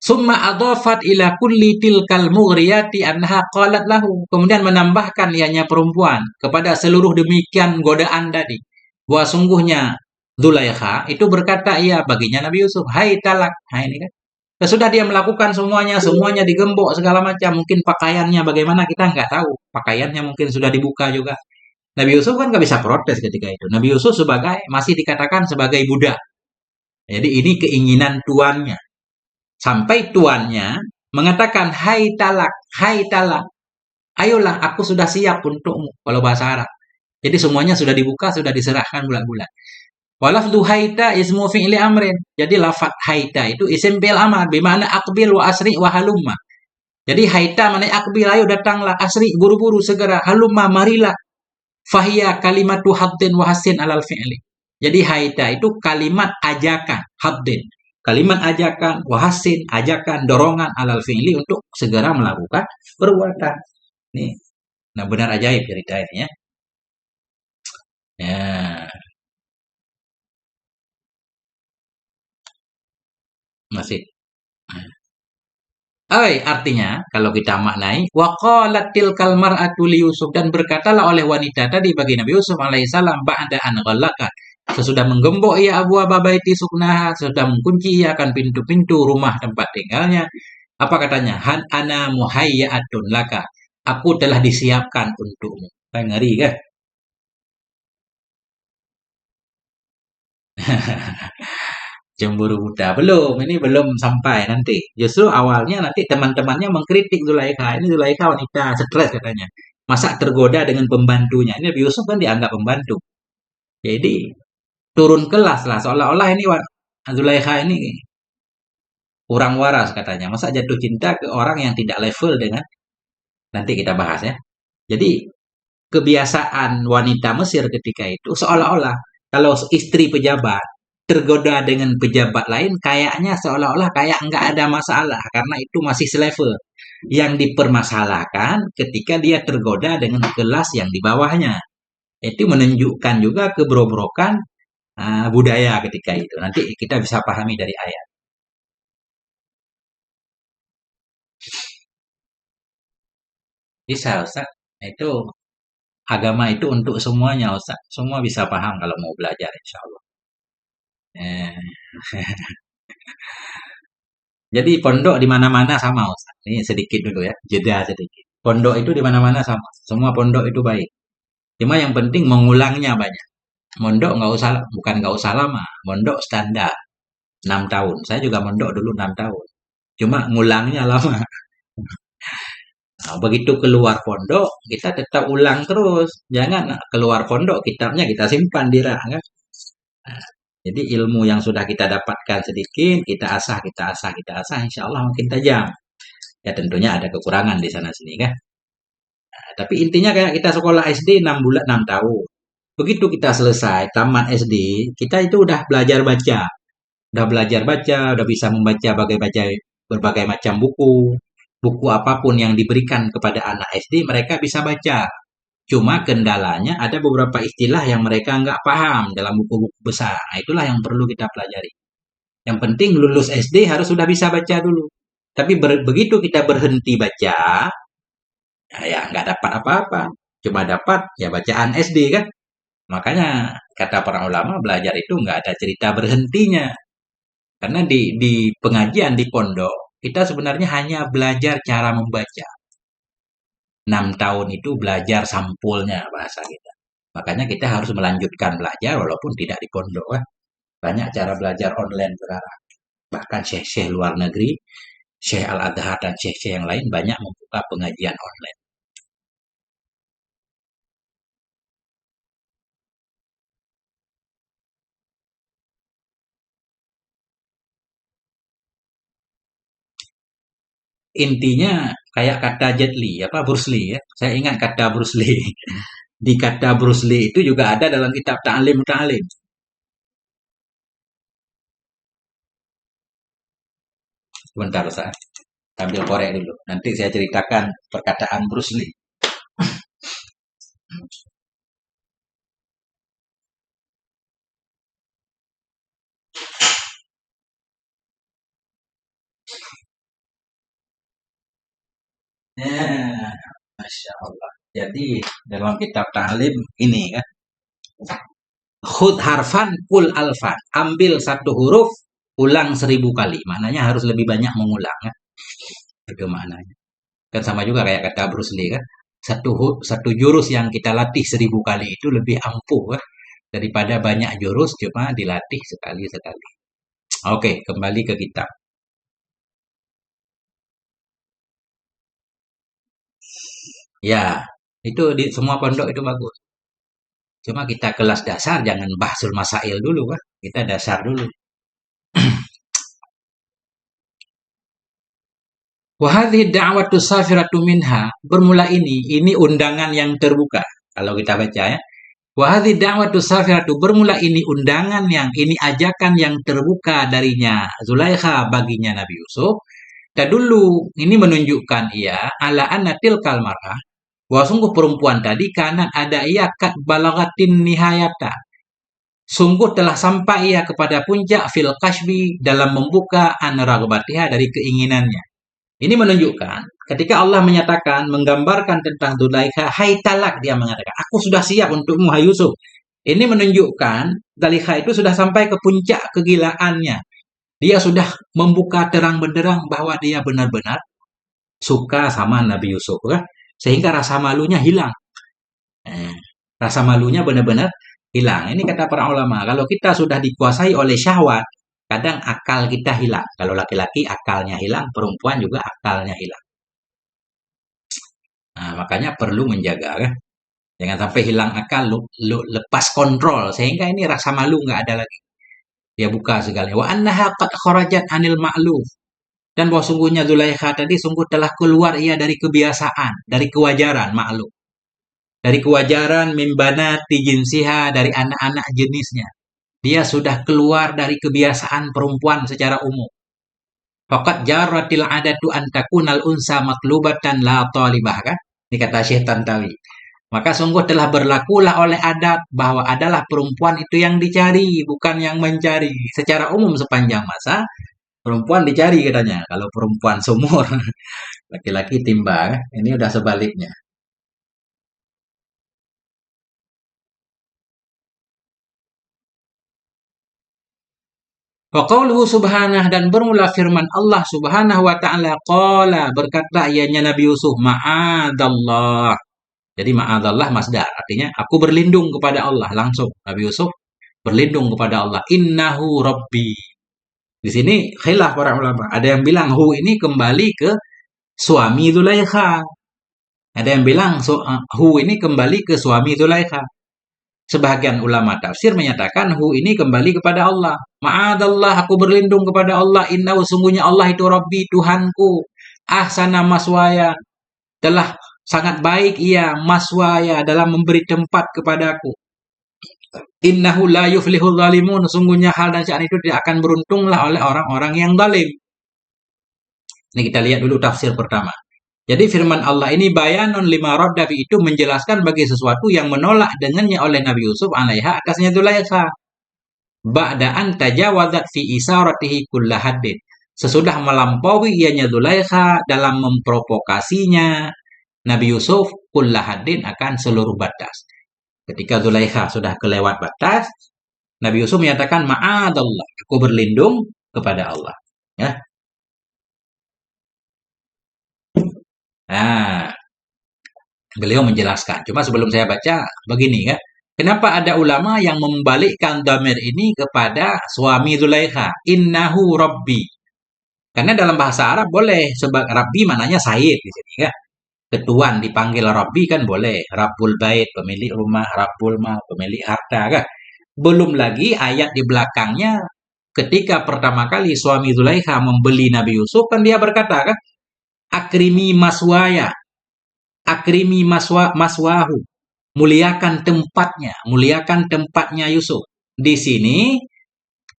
Summa adhafat ila kulli tilkal mughriyati anha qalat lahu. Kemudian menambahkan ianya perempuan kepada seluruh demikian godaan tadi. Bahwa sungguhnya Zulaikha itu berkata ia baginya Nabi Yusuf, hai talak. Hai ini kan. Sudah dia melakukan semuanya digembok segala macam. Mungkin pakaiannya bagaimana kita nggak tahu. Pakaiannya mungkin sudah dibuka juga. Nabi Yusuf kan nggak bisa protes ketika itu. Nabi Yusuf masih dikatakan sebagai budak. Jadi ini keinginan tuannya. Sampai tuannya mengatakan, hai talak, ayolah aku sudah siap untukmu, kalau bahasa Arab. Jadi semuanya sudah dibuka, sudah diserahkan bulan-bulan. Walafdu haita ismu fi'li amrin. Jadi lafad haita itu isim fi'il amar, bimana akbil wa asri wa halumma. Jadi haita mana akbil, ayo datanglah, asri buru-buru segera, halumma marilah. Fahiya kalimatu haddin wa hasin alal fi'li. Jadi haita itu kalimat ajakan, haddin. Kalimat ajakan, wahasin, ajakan, dorongan alal fi'li untuk segera melakukan perbuatan. Nih, nah benar ajaib cerita ini ya. Ya, masih. Artinya kalau kita maknai waqalat tilkal mar'atu li Yusuf, dan berkatalah oleh wanita tadi bagi Nabi Yusuf alaihissalam ba'da an ghallaqat, sesudah menggembok ia abwaaba baiti suknaha, sesudah mengunci ia akan pintu-pintu rumah tempat tinggalnya. Apa katanya? Han ana muhayyatun laka. Aku telah disiapkan untukmu. Kan ngeri kan? Cemburu buta. Belum, ini belum sampai nanti. Justru awalnya nanti teman-temannya mengkritik Zulaikha. Ini Zulaikha wanita stres katanya. Masa tergoda dengan pembantunya. Ini Nabi Yusuf kan dianggap pembantu. Jadi turun kelas lah. Seolah-olah ini Zulaikha ini kurang waras katanya. Masa jatuh cinta ke orang yang tidak level dengan, nanti kita bahas ya. Jadi kebiasaan wanita Mesir ketika itu seolah-olah kalau istri pejabat tergoda dengan pejabat lain, kayaknya seolah-olah kayak nggak ada masalah karena itu masih selevel. Yang dipermasalahkan ketika dia tergoda dengan kelas yang di bawahnya. Itu menunjukkan juga kebrobrokan budaya ketika itu. Nanti kita bisa pahami dari ayat. Bisa, Ustaz. Itu agama itu untuk semuanya, Ustaz. Semua bisa paham kalau mau belajar, insya Allah. Eh, Jadi pondok di mana-mana sama, Ustaz. Ini sedikit dulu ya, jeda sedikit. Pondok itu di mana-mana sama. Semua pondok itu baik. Cuma yang penting mengulangnya banyak. Mondok nggak usah, bukan nggak usah lama. Mondok standar 6 tahun. Saya juga mondok dulu 6 tahun. Cuma ngulangnya lama. Nah, begitu keluar pondok, kita tetap ulang terus. Jangan keluar pondok, kitabnya kita simpan di rak, kan? Nah, jadi ilmu yang sudah kita dapatkan sedikit, kita asah, insya Allah makin tajam. Ya tentunya ada kekurangan di sana sini, kan? Nah, tapi intinya kayak kita sekolah SD 6 bulan, 6 tahun. Begitu kita selesai, tamat SD, kita itu udah belajar baca. Udah belajar baca, udah bisa membaca berbagai macam buku. Buku apapun yang diberikan kepada anak SD, mereka bisa baca. Cuma kendalanya ada beberapa istilah yang mereka nggak paham dalam buku-buku besar. Nah, itulah yang perlu kita pelajari. Yang penting lulus SD harus sudah bisa baca dulu. Tapi begitu kita berhenti baca, ya nggak dapat apa-apa. Cuma dapat ya bacaan SD kan. Makanya kata para ulama belajar itu nggak ada cerita berhentinya. Karena di pengajian di pondok kita sebenarnya hanya belajar cara membaca. 6 tahun itu belajar sampulnya bahasa kita. Makanya kita harus melanjutkan belajar walaupun tidak di pondok. Banyak cara belajar online sekarang. Bahkan syekh-syekh luar negeri, Syekh Al-Adhar dan syekh-syekh yang lain banyak membuka pengajian online. Intinya kayak kata Jet Li, apa Bruce Lee ya. Saya ingat kata Bruce Lee. Di kata Bruce Lee itu juga ada dalam kitab Ta'lim Ta'lim. Sebentar saya ambil korek dulu. Nanti saya ceritakan perkataan Bruce Lee. Ya, Masya Allah. Jadi dalam kitab Ta'lim ini kan, khud harfan kul alfan. Ambil satu huruf, ulang 1000 kali. Maknanya harus lebih banyak mengulang. Kan? Itu maknanya. Kan sama juga kayak kata Bruce Lee kan. Satu jurus yang kita latih 1000 kali itu lebih ampuh kan? Daripada banyak jurus cuma dilatih sekali-sekali. Oke, kembali ke kitab. Ya, itu di semua pondok itu bagus. Cuma kita kelas dasar jangan bahsul masail dulu kan. Kita dasar dulu. Wahadhi da'watu safiratu minha. Bermula ini undangan yang terbuka. Kalau kita baca ya. Wahadhi da'watu safiratu. Bermula ini undangan ini ajakan yang terbuka darinya Zulaikha baginya Nabi Yusuf. Dan dulu ini menunjukkan ia ala anna tilkal mar'ah. Bahwa sungguh perempuan tadi kanan ada ia kat balagatin nihayata. Sungguh telah sampai ia kepada puncak fil kashbi dalam membuka an ragbatiha dari keinginannya. Ini menunjukkan ketika Allah menyatakan, menggambarkan tentang Zulaikha, hai talak, dia mengatakan, aku sudah siap untukmu, hai Yusuf. Ini menunjukkan Zulaikha itu sudah sampai ke puncak kegilaannya. Dia sudah membuka terang benderang bahwa dia benar-benar suka sama Nabi Yusuf. Kan? Sehingga rasa malunya hilang. Rasa malunya benar-benar hilang. Ini kata para ulama, kalau kita sudah dikuasai oleh syahwat, kadang akal kita hilang. Kalau laki-laki akalnya hilang, perempuan juga akalnya hilang. Nah, makanya perlu menjaga kan. Jangan sampai hilang akal, lepas kontrol. Sehingga ini rasa malu nggak ada lagi. Dia buka segalanya. Wa annaha qad kharajat anil ma'luf. Dan bahwa sungguhnya Zulaikha tadi sungguh telah keluar ia dari kebiasaan, dari kewajaran maklum. Dari kewajaran mimbana tijinsiha, dari anak-anak jenisnya. Dia sudah keluar dari kebiasaan perempuan secara umum. Faqad jarratil adatu an takunal unsa maklubatan la talibah kan? Ini kata Syekh Tantawi. Maka sungguh telah berlakulah oleh adat bahwa adalah perempuan itu yang dicari, bukan yang mencari. Secara umum sepanjang masa, perempuan dicari katanya. Kalau perempuan sumur, laki-laki timba. Ini udah sebaliknya. Wa qauluhu subhanah, dan bermula firman Allah subhanahu wa ta'ala, qala, berkata ianya Nabi Yusuf, ma'adallah. Jadi ma'adallah masdar, artinya aku berlindung kepada Allah. Langsung Nabi Yusuf berlindung kepada Allah. Innahu rabbi. Di sini khilaf para ulama. Ada yang bilang hu ini kembali ke suami Zulaikha. Ada yang bilang hu ini kembali ke suami Zulaikha. Sebagian ulama tafsir menyatakan hu ini kembali kepada Allah. Ma'adallah, aku berlindung kepada Allah. Innahu, sungguhnya Allah itu Rabbi, Tuhanku. Ahsana maswaya, telah sangat baik ia maswaya dalam memberi tempat kepadaku. Innahu la yuflihul zalimun, sungguhnya hal dan sya'an itu tidak akan beruntunglah oleh orang-orang yang zalim. Ini kita lihat dulu tafsir pertama. Jadi firman Allah ini bayanun lima raddafi, itu menjelaskan bagi sesuatu yang menolak dengannya oleh Nabi Yusuf alaiha atasnya Zulaikha. Ba'da'an tajawazat fi isaratihi kulla haddin. sesudah melampaui ianya Zulaikha dalam memprovokasinya Nabi Yusuf kullahadin akan seluruh batas. Ketika Zulaikha sudah kelewat batas, Nabi Yusuf menyatakan ma'adallah, aku berlindung kepada Allah. Ya. Nah, beliau menjelaskan. Cuma sebelum saya baca, begini ya. Kenapa ada ulama yang membalikkan dhamir ini kepada suami Zulaikha? Innahu Rabbi. Karena dalam bahasa Arab boleh sebab Rabbi mananya Sayyid di sini ya. Ketuan dipanggil Rabbi kan boleh. Rabbul Bait, pemilik rumah, Rabbul Mal, pemilik harta kan. Belum lagi ayat di belakangnya ketika pertama kali suami Zulaikha membeli Nabi Yusuf kan dia berkata kan, akrimi maswaya, akrimi maswahu, muliakan tempatnya Yusuf. Di sini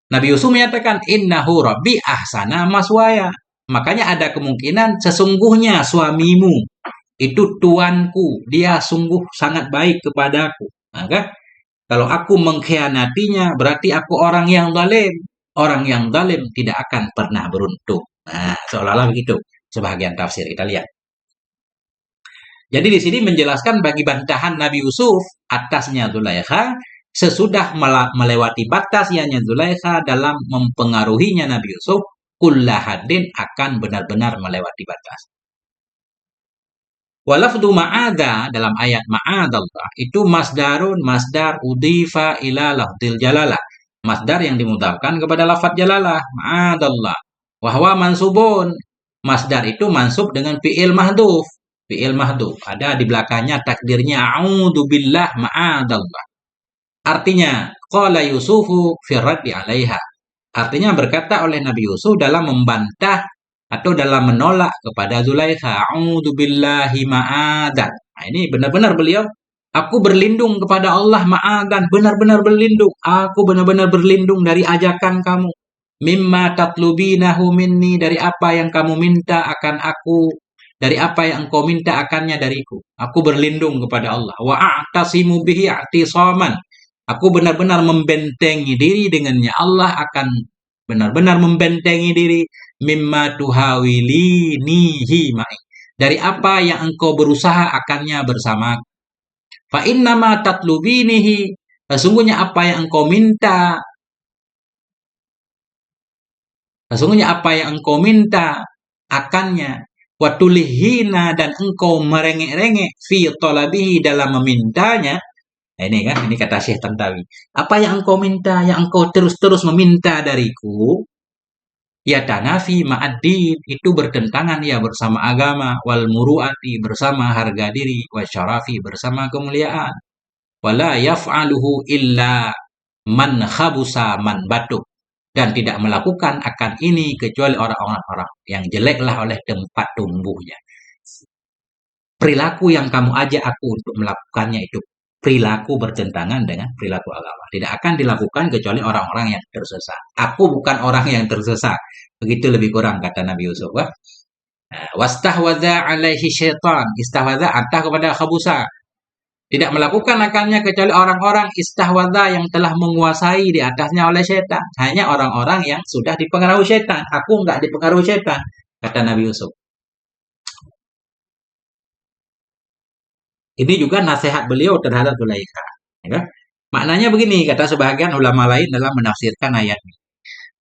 Nabi Yusuf menyatakan innahu rabbi ahsana maswaya. Makanya ada kemungkinan sesungguhnya suamimu itu tuanku, dia sungguh sangat baik kepadaku. Maka kalau aku mengkhianatinya berarti aku orang yang zalim. Orang yang zalim tidak akan pernah beruntung. Nah, seolah-olah begitu. Sebahagian tafsir kita lihat. Jadi di sini menjelaskan bagi bantahan Nabi Yusuf atasnya Zulaikha sesudah melewati batas ianya Zulaikha dalam mempengaruhinya Nabi Yusuf, kullahadin akan benar-benar melewati batas. Walafdu ma'adha dalam ayat ma'adallah itu masdar udhifa ila lafdil jalalah. Masdar yang dimudahkan kepada lafaz jalalah, ma'adallah. Wahwa mansubun. Masdar itu mansub dengan fi'il mahdhuf. Fi'il mahdhuf. Ada di belakangnya takdirnya a'udzu billah ma'adallah. Artinya qala Yusufu fi raddi 'alaiha. Artinya berkata oleh Nabi Yusuf dalam membantah atau dalam menolak kepada Zulaikha, a'udzu billahi ma'adan. Nah, ini benar-benar beliau, aku berlindung kepada Allah ma'adan, benar-benar berlindung. Aku benar-benar berlindung dari ajakan kamu. Mimma tatlubinahu minni, dari apa yang kamu minta akan aku, dari apa yang engkau minta akannya dariku. Aku berlindung kepada Allah. Wa a'tasimu bihi i'tisaman. Aku benar-benar membentengi diri dengannya. Allah akan benar-benar membentengi diri mimma tuhawili nihi ma'i. Dari apa yang engkau berusaha akannya bersama. Fa innama tatlubinihi. Sesungguhnya apa yang engkau minta. Sesungguhnya apa yang engkau minta akannya. Watulihina dan engkau merengek-rengek fi talabihi dalam memintanya. Nah, ini kan, ini kata Syekh Tantawi. Apa yang engkau minta, yang engkau terus-terus meminta dariku, ya tanafi ma'ad-din, itu bertentangan ya bersama agama, wal muru'ati bersama harga diri, wasyarafi bersama kemuliaan. Wala yaf'aluhu illa man khabusa man batuk. Dan tidak melakukan akan ini kecuali orang-orang yang jeleklah oleh tempat tumbuhnya. Perilaku yang kamu ajak aku untuk melakukannya itu perilaku bertentangan dengan perilaku agama. Tidak akan dilakukan kecuali orang-orang yang tersesat. Aku bukan orang yang tersesat. Begitu lebih kurang kata Nabi Yusuf. Wastahwadha alaihi syaitan. Istahwadha antah kepada khabusa. Tidak melakukan akannya kecuali orang-orang istahwadha yang telah menguasai di atasnya oleh syaitan. Hanya orang-orang yang sudah dipengaruhi syaitan. Aku enggak dipengaruhi syaitan, kata Nabi Yusuf. Ini juga nasihat beliau terhadap Zulaikha. Ya. Maknanya begini, kata sebagian ulama lain dalam menafsirkan ayat ini.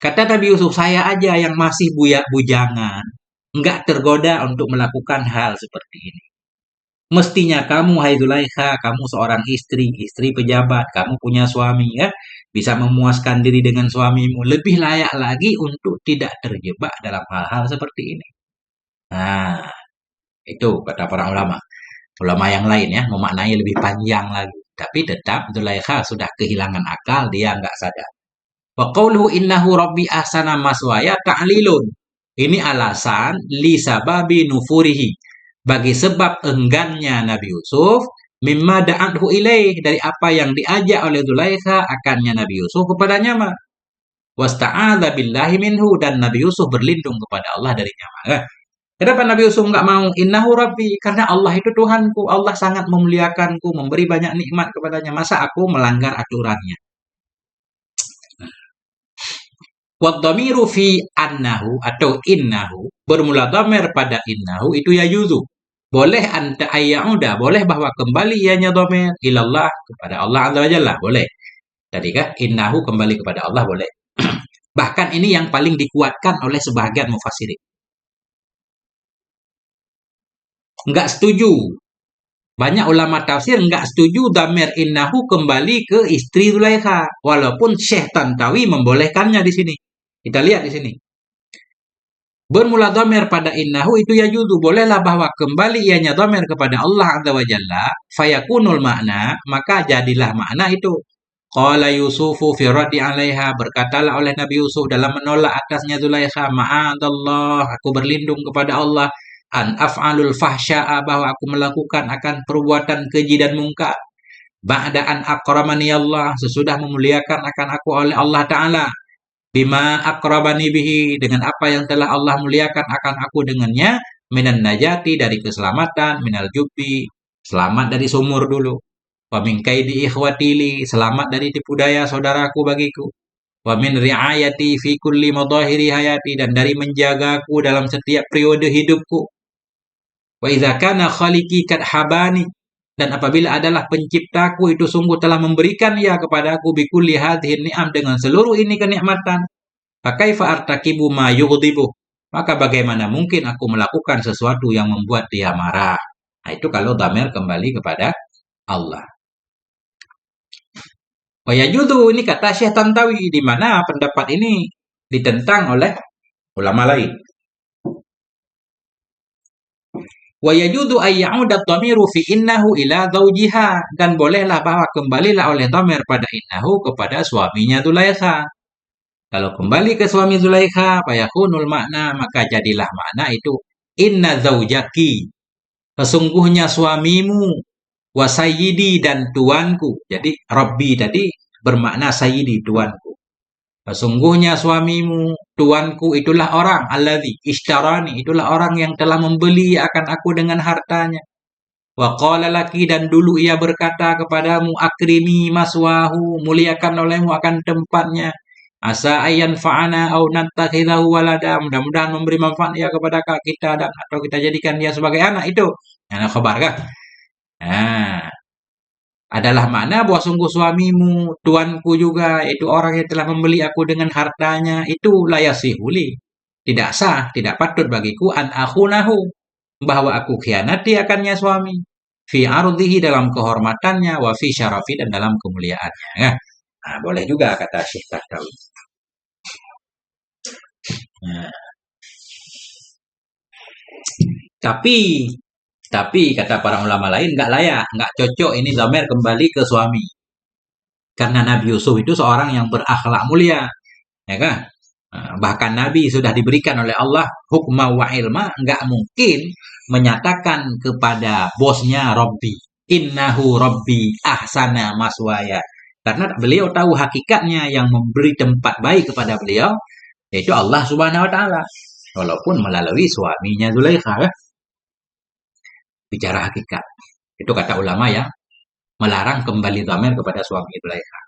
Kata Nabi Yusuf, saya aja yang masih bujangan, enggak tergoda untuk melakukan hal seperti ini. Mestinya kamu, hai Zulaikha, kamu seorang istri pejabat, kamu punya suami ya, bisa memuaskan diri dengan suamimu. Lebih layak lagi untuk tidak terjebak dalam hal-hal seperti ini. Nah, itu kata para ulama. Ulama yang lain ya, memaknai lebih panjang lagi. Tapi tetap Zulaikha sudah kehilangan akal, dia nggak sadar. Wa qawluhu innahu rabbi ahsana maswaya ta'lilun. Ini alasan li sababi nufurihi. Bagi sebab enggannya Nabi Yusuf mimma da'athu ilaih, dari apa yang diajak oleh Zulaikha akannya Nabi Yusuf kepadanya mah. Wasta'adza billahi minhu, dan Nabi Yusuf berlindung kepada Allah darinya mah. Kenapa Nabi Yusuf enggak mau? Innahu rabbi, karena Allah itu Tuhanku, Allah sangat memuliakanku, memberi banyak nikmat kepadanya. Masa aku melanggar aturannya? Wadhamiru fi annahu atau innahu bermula dhamir pada innahu itu yajuzu. Boleh anta ayyauda, boleh bahwa kembali ianya dhamir ilallah kepada Allah azza wajalla, boleh. Tadi kan innahu kembali kepada Allah boleh. Bahkan ini yang paling dikuatkan oleh sebagian mufassirin. Enggak setuju. Banyak ulama tafsir enggak setuju dhamir innahu kembali ke istri Zulaikha, walaupun Syekh Tantawi membolehkannya di sini. Kita lihat di sini. Bermula dhamir pada innahu itu yajuzu, bolehlah bahwa kembali ianya dhamir kepada Allah azza wa jalla, fayakunul makna, maka jadilah makna itu. Qala Yusufu fi raddi 'alaiha, berkatalah oleh Nabi Yusuf dalam menolak atasnya Zulaikha, ma'adallah, aku berlindung kepada Allah, an af'alul fahsya'a, bahwa aku melakukan akan perbuatan keji dan mungkar. Ba'da an akramani Allah, sesudah memuliakan akan aku oleh Allah Ta'ala. Bima akrabani bihi, dengan apa yang telah Allah muliakan akan aku dengannya, minan najati, dari keselamatan, minal jubbi, selamat dari sumur dulu, wa min kaidi ikhwatili, selamat dari tipu daya saudaraku bagiku, wa min riayati fi kulli madahiri hayati, dan dari menjagaku dalam setiap periode hidupku, wa idza kana khaliqi kad habani, dan apabila adalah penciptaku itu sungguh telah memberikan ia kepadaku bikulli hadhihi ni'am, dengan seluruh ini kenikmatan, fakaifa artakibu ma yughdibu, maka bagaimana mungkin aku melakukan sesuatu yang membuat dia marah. Nah, itu kalau dhamir kembali kepada Allah. Wa yajudu, ini kata Syekh Tantawi, di mana pendapat ini ditentang oleh ulama lain. Wa yajudu ay ya'uda dhamiru fi innahu ila zawjiha, dan bolehlah bahwa kembalilah oleh dhamir pada innahu kepada suaminya Zulaikha. Kalau kembali ke suami Zulaikha, fayakunul makna, maka jadilah makna itu inna zaujaki, sesungguhnya suamimu, wa sayyidi, dan tuanku. Jadi Rabbi tadi bermakna sayyidi, tuanku. Sesungguhnya suamimu, tuanku, itulah orang alladzi ishtarani, itulah orang yang telah membeli akan aku dengan hartanya. Wa qala laki, dan dulu ia berkata kepadamu, akrimi maswahu, muliakan olehmu akan tempatnya. Asa ayan fa'ana au nattakhidahu walada, mudah-mudahan memberi manfaat ia kepada kita, dan atau kita jadikan dia sebagai anak. Itu anak khabar kan? Nah, adalah makna bahwa sungguh suamimu, tuanku juga, itu orang yang telah membeli aku dengan hartanya, itu layasihuli, tidak sah, tidak patut bagiku, an akhunahu, bahwa aku khianati akannya suami, fi ardihi, dalam kehormatannya, wa fi syarafi, dan dalam kemuliaannya. Ya. Nah, boleh juga kata Syekh Tantawi. Nah, tapi kata para ulama lain nggak layak, nggak cocok ini dhamir kembali ke suami. Karena Nabi Yusuf itu seorang yang berakhlak mulia, ya kan? Bahkan Nabi sudah diberikan oleh Allah hukma wa ilma, nggak mungkin menyatakan kepada bosnya Rabbi, innahu Rabbi ahsana maswaya. Karena beliau tahu hakikatnya, yang memberi tempat baik kepada beliau yaitu Allah Subhanahu wa taala, walaupun melalui suaminya Zulaikha, ya. Bicara hakikat. Itu kata ulama ya, melarang kembali dhamir kepada suami Zulaikha.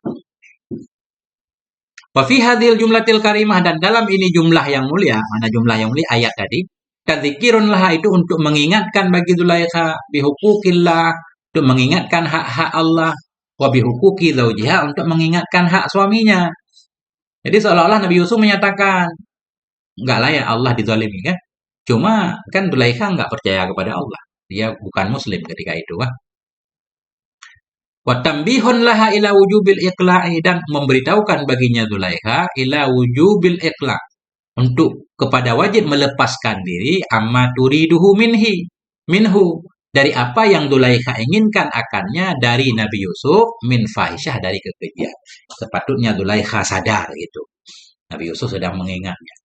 Wa fi hadhil jumlatil karimah, dan dalam ini jumlah yang mulia, mana jumlah yang mulia ayat tadi, tadzkirun laha, itu untuk mengingatkan bagi Zulaikha, bihukukillah, untuk mengingatkan hak-hak Allah, wa bihukuki zaujiha, untuk mengingatkan hak suaminya. Jadi seolah-olah Nabi Yusuf menyatakan enggak layak Allah dizalimi kan. Cuma kan Zulaikha enggak percaya kepada Allah. Dia bukan muslim ketika itu kan. Wa tambihun laha ila wujubil iqla'i, dan memberitahukan baginya Zulaikha ila wujubil iqla', untuk kepada wajib melepaskan diri, amma turiduhu minhu, dari apa yang Zulaikha inginkan akannya dari Nabi Yusuf, min fahisyah, dari kekejian. Sepatutnya Zulaikha sadar itu. Nabi Yusuf sedang mengingatnya.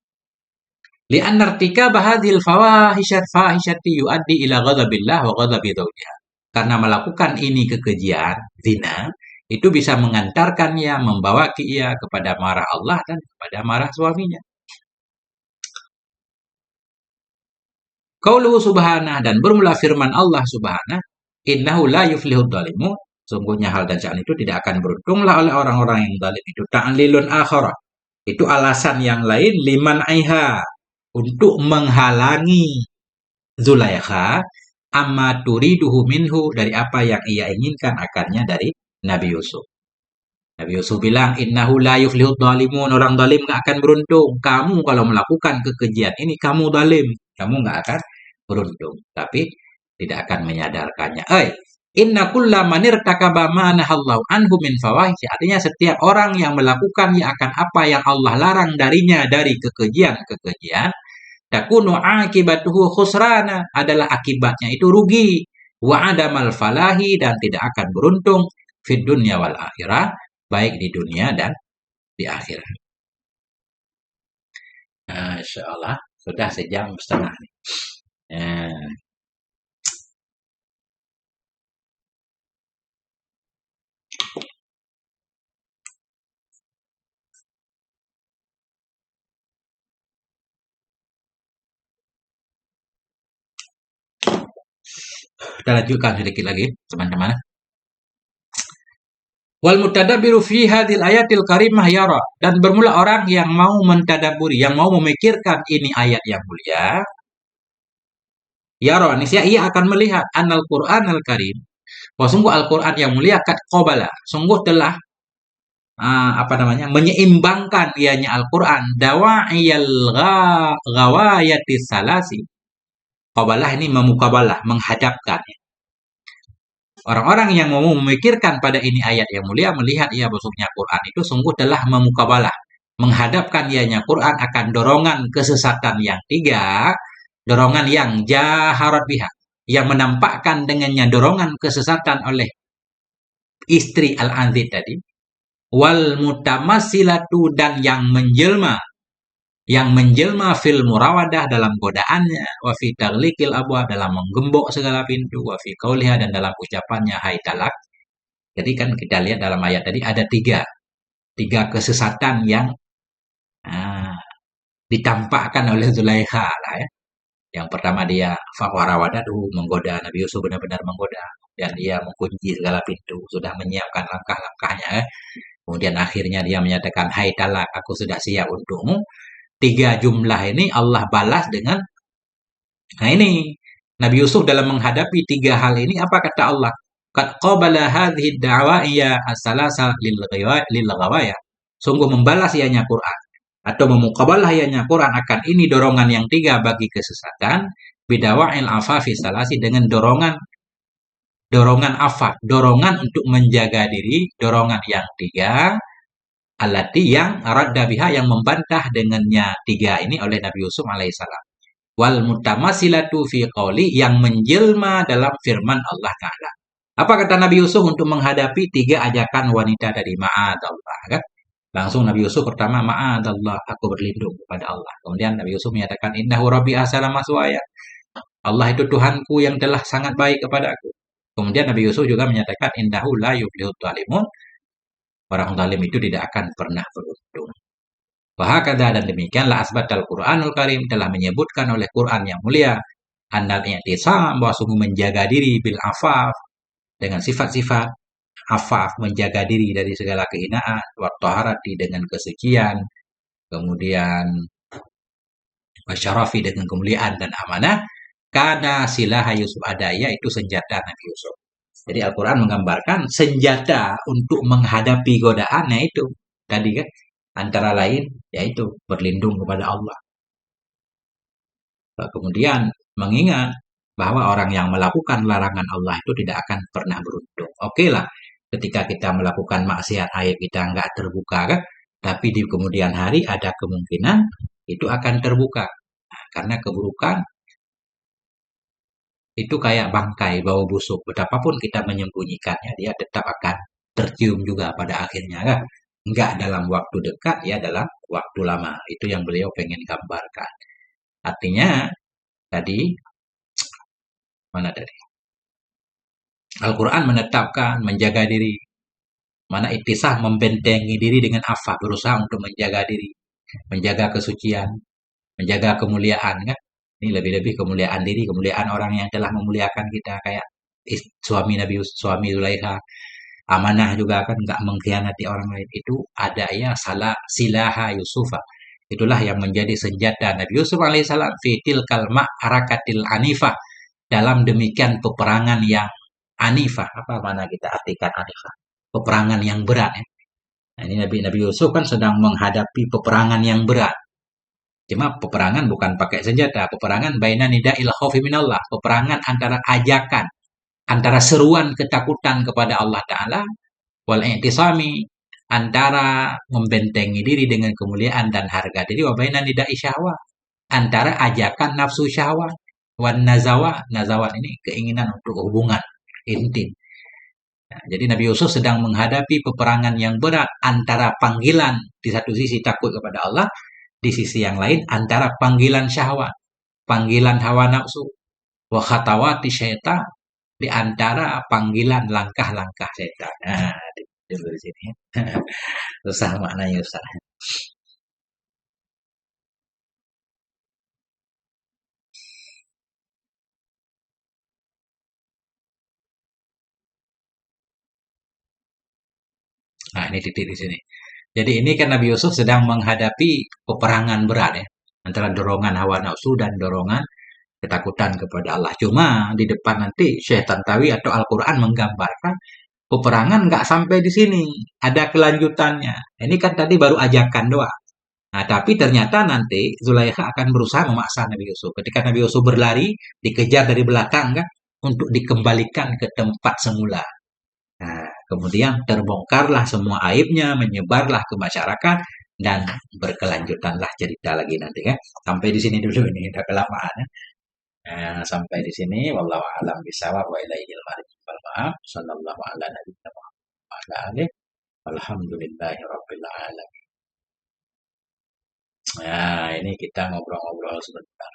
Li'anna irtikaba hadhil fahisyati yuaddi ila ghadabillah wa ghadabi zawjiha. Karena melakukan ini kekejian, zina, itu bisa mengantarkannya, membawa ia kepada marah Allah dan kepada marah suaminya. Qauluhu subhanah, dan bermula firman Allah subhanah, innahu la yuflihud dhalimun, sungguhnya hal dan sya'an itu tidak akan beruntunglah oleh orang-orang yang zalim itu. Ta'lilun akhara, Itu alasan yang lain liman aiha untuk menghalangi Zulaikha amma turiduhu minhu dari apa yang ia inginkan akannya dari Nabi Yusuf. Nabi Yusuf bilang, innahu la yuflihud dhalimun. Orang zalim nggak akan beruntung. Kamu kalau melakukan kekejian ini, kamu zalim. Kamu nggak akan beruntung. Tapi tidak akan menyadarkannya. Inna kulla manir takaba ma nahallahu anhu min fawahish. Artinya setiap orang yang melakukan akan apa yang Allah larang darinya dari kekejian, takunu akibatuhu khusrana, adalah akibatnya itu rugi, wa adamal falahi, dan tidak akan beruntung, fid dunya wal akhirah, baik di dunia dan di akhirat. Insya Allah sudah 1,5 jam nih. Kita lanjutkan sedikit lagi, teman-teman. Wal mutadabbiru fi hadhil ayatil karimah yara, dan bermula orang yang mau mentadaburi, yang mau memikirkan ini ayat yang mulia, yara, niscaya ia akan melihat annal Qur'anal Karim, bahwa sungguh Al-Qur'an yang mulia kat qabala, sungguh telah menyeimbangkan ianya Al-Qur'an dawa'iyal ghawayatis salasi. Qabalah ini memukabalah, menghadapkan. Orang-orang yang mau memikirkan pada ini ayat yang mulia, melihat ia besoknya Quran itu sungguh telah memukabalah, menghadapkan ianya Quran akan dorongan kesesatan yang 3, dorongan yang jaharat biha, yang menampakkan dengannya dorongan kesesatan oleh istri Al-Anzid tadi, wal mutamassilatu, dan yang menjelma fil murawadah dalam godaannya, wa fi taghliqil abwab, dalam menggembok segala pintu, wa fi qauliha, dan dalam ucapannya hai talak. Jadi kan kita lihat dalam ayat tadi ada tiga kesesatan yang ditampakkan oleh Zulaikha lah ya. Yang pertama dia faqarawadatu, menggoda Nabi Yusuf, benar-benar menggoda, dan dia mengunci segala pintu, sudah menyiapkan langkah-langkahnya ya. Kemudian akhirnya dia menyatakan hai talak, aku sudah siap untukmu. 3 jumlah ini Allah balas dengan, nah ini Nabi Yusuf dalam menghadapi 3 hal ini apa kata Allah? Qad qabala hadhihi da'waiya as-salasa lil ghawaya. Sungguh membalas ianya Quran atau memukabalah ianya Quran akan ini dorongan yang 3 bagi kesesatan, bidawa'il afafi salasi, dengan dorongan afaf, dorongan untuk menjaga diri, dorongan yang 3, alati yang radda biha, yang membantah dengannya 3 ini oleh Nabi Yusuf alaihissalam. Wal mutamasilatu fi qawli, yang menjelma dalam firman Allah Ta'ala. Apa kata Nabi Yusuf untuk menghadapi 3 ajakan wanita dari ma'adallah kan? Langsung Nabi Yusuf pertama, ma'adallah, aku berlindung kepada Allah. Kemudian Nabi Yusuf menyatakan, innahu rabbi ahsana maswaya, Allah itu Tuhanku yang telah sangat baik kepada aku. Kemudian Nabi Yusuf juga menyatakan, innahu la yuflihud dhalimun, orang zalim itu tidak akan pernah beruntung. Wahakadha, dan demikianlah asbatal Qur'anul Karim, telah menyebutkan oleh Quran yang mulia, annal i'tisam, bahwa sungguh menjaga diri bil afaf, dengan sifat-sifat afaf, menjaga diri dari segala kehinaan, wa taharati, dengan kesucian, kemudian wasyarafi, dengan kemuliaan dan amanah, kana silaha Yusuf, adaya itu senjata Nabi Yusuf. Jadi Al-Quran menggambarkan senjata untuk menghadapi godaannya itu tadi kan, antara lain yaitu berlindung kepada Allah. Kemudian mengingat bahwa orang yang melakukan larangan Allah itu tidak akan pernah beruntung. Oke lah, ketika kita melakukan maksiat aib kita nggak terbuka kan, tapi di kemudian hari ada kemungkinan itu akan terbuka. Nah, karena keburukan itu kayak bangkai bau busuk, betapapun kita menyembunyikannya, dia tetap akan tercium juga pada akhirnya kan. Enggak dalam waktu dekat, ya dalam waktu lama. Itu yang beliau pengen gambarkan. Artinya tadi mana tadi? Al-Quran menetapkan menjaga diri. Mana ittisah membentengi diri dengan afaf, berusaha untuk menjaga diri, menjaga kesucian, menjaga kemuliaan kan. Ini lebih-lebih kemuliaan diri, kemuliaan orang yang telah memuliakan kita, kayak suami Nabi, suami Zulaikha. amanah juga kan, nggak mengkhianati orang lain. Itu ada ya salah silaha Yusufa. Itulah yang menjadi senjata Nabi Yusuf alaihissalam fi tilkal ma'arakatil anifah, dalam demikian peperangan yang anifah. Apa mana kita artikan anifah? Peperangan yang berat ya. Nah, ini Nabi Yusuf kan sedang menghadapi peperangan yang berat. Cuma peperangan bukan pakai senjata, peperangan baina nida'il khaufi minallah, peperangan antara ajakan, antara seruan ketakutan kepada Allah Ta'ala, wal i'tisami, antara membentengi diri dengan kemuliaan dan harga diri, wa baina nida'i syahwat, antara ajakan nafsu syahwat, wan nazawat ini keinginan untuk hubungan intim. Nah, jadi Nabi Yusuf sedang menghadapi peperangan yang berat antara panggilan di satu sisi takut kepada Allah, di sisi yang lain antara panggilan syahwat, panggilan hawa nafsu, wa khatawati syaitan, di antara panggilan langkah-langkah setan. Nah, di sini. Susah maknanya Ustaz. Nah, ini titik di sini. Jadi ini kan Nabi Yusuf sedang menghadapi peperangan berat ya, antara dorongan hawa nafsu dan dorongan ketakutan kepada Allah. Cuma di depan nanti Syekh Tantawi atau Al-Quran menggambarkan peperangan nggak sampai di sini, ada kelanjutannya. Ini kan tadi baru ajakan doa. Nah, tapi ternyata nanti Zulaikha akan berusaha memaksa Nabi Yusuf. Ketika Nabi Yusuf berlari, dikejar dari belakang kan, untuk dikembalikan ke tempat semula. Nah, kemudian terbongkarlah semua aibnya, menyebarlah ke masyarakat, dan berkelanjutanlah cerita lagi nanti kan. Sampai di sini dulu ini, udah kelamaan ya. Nah, sampai di sini, wallahu a'lam bishawab wa ilaihil marji wal ma'af. Sallallahu ala nabiyina Muhammad wa ala alihi. Alhamdulillahi rabbil alamin. Nah, ini kita ngobrol-ngobrol sebentar.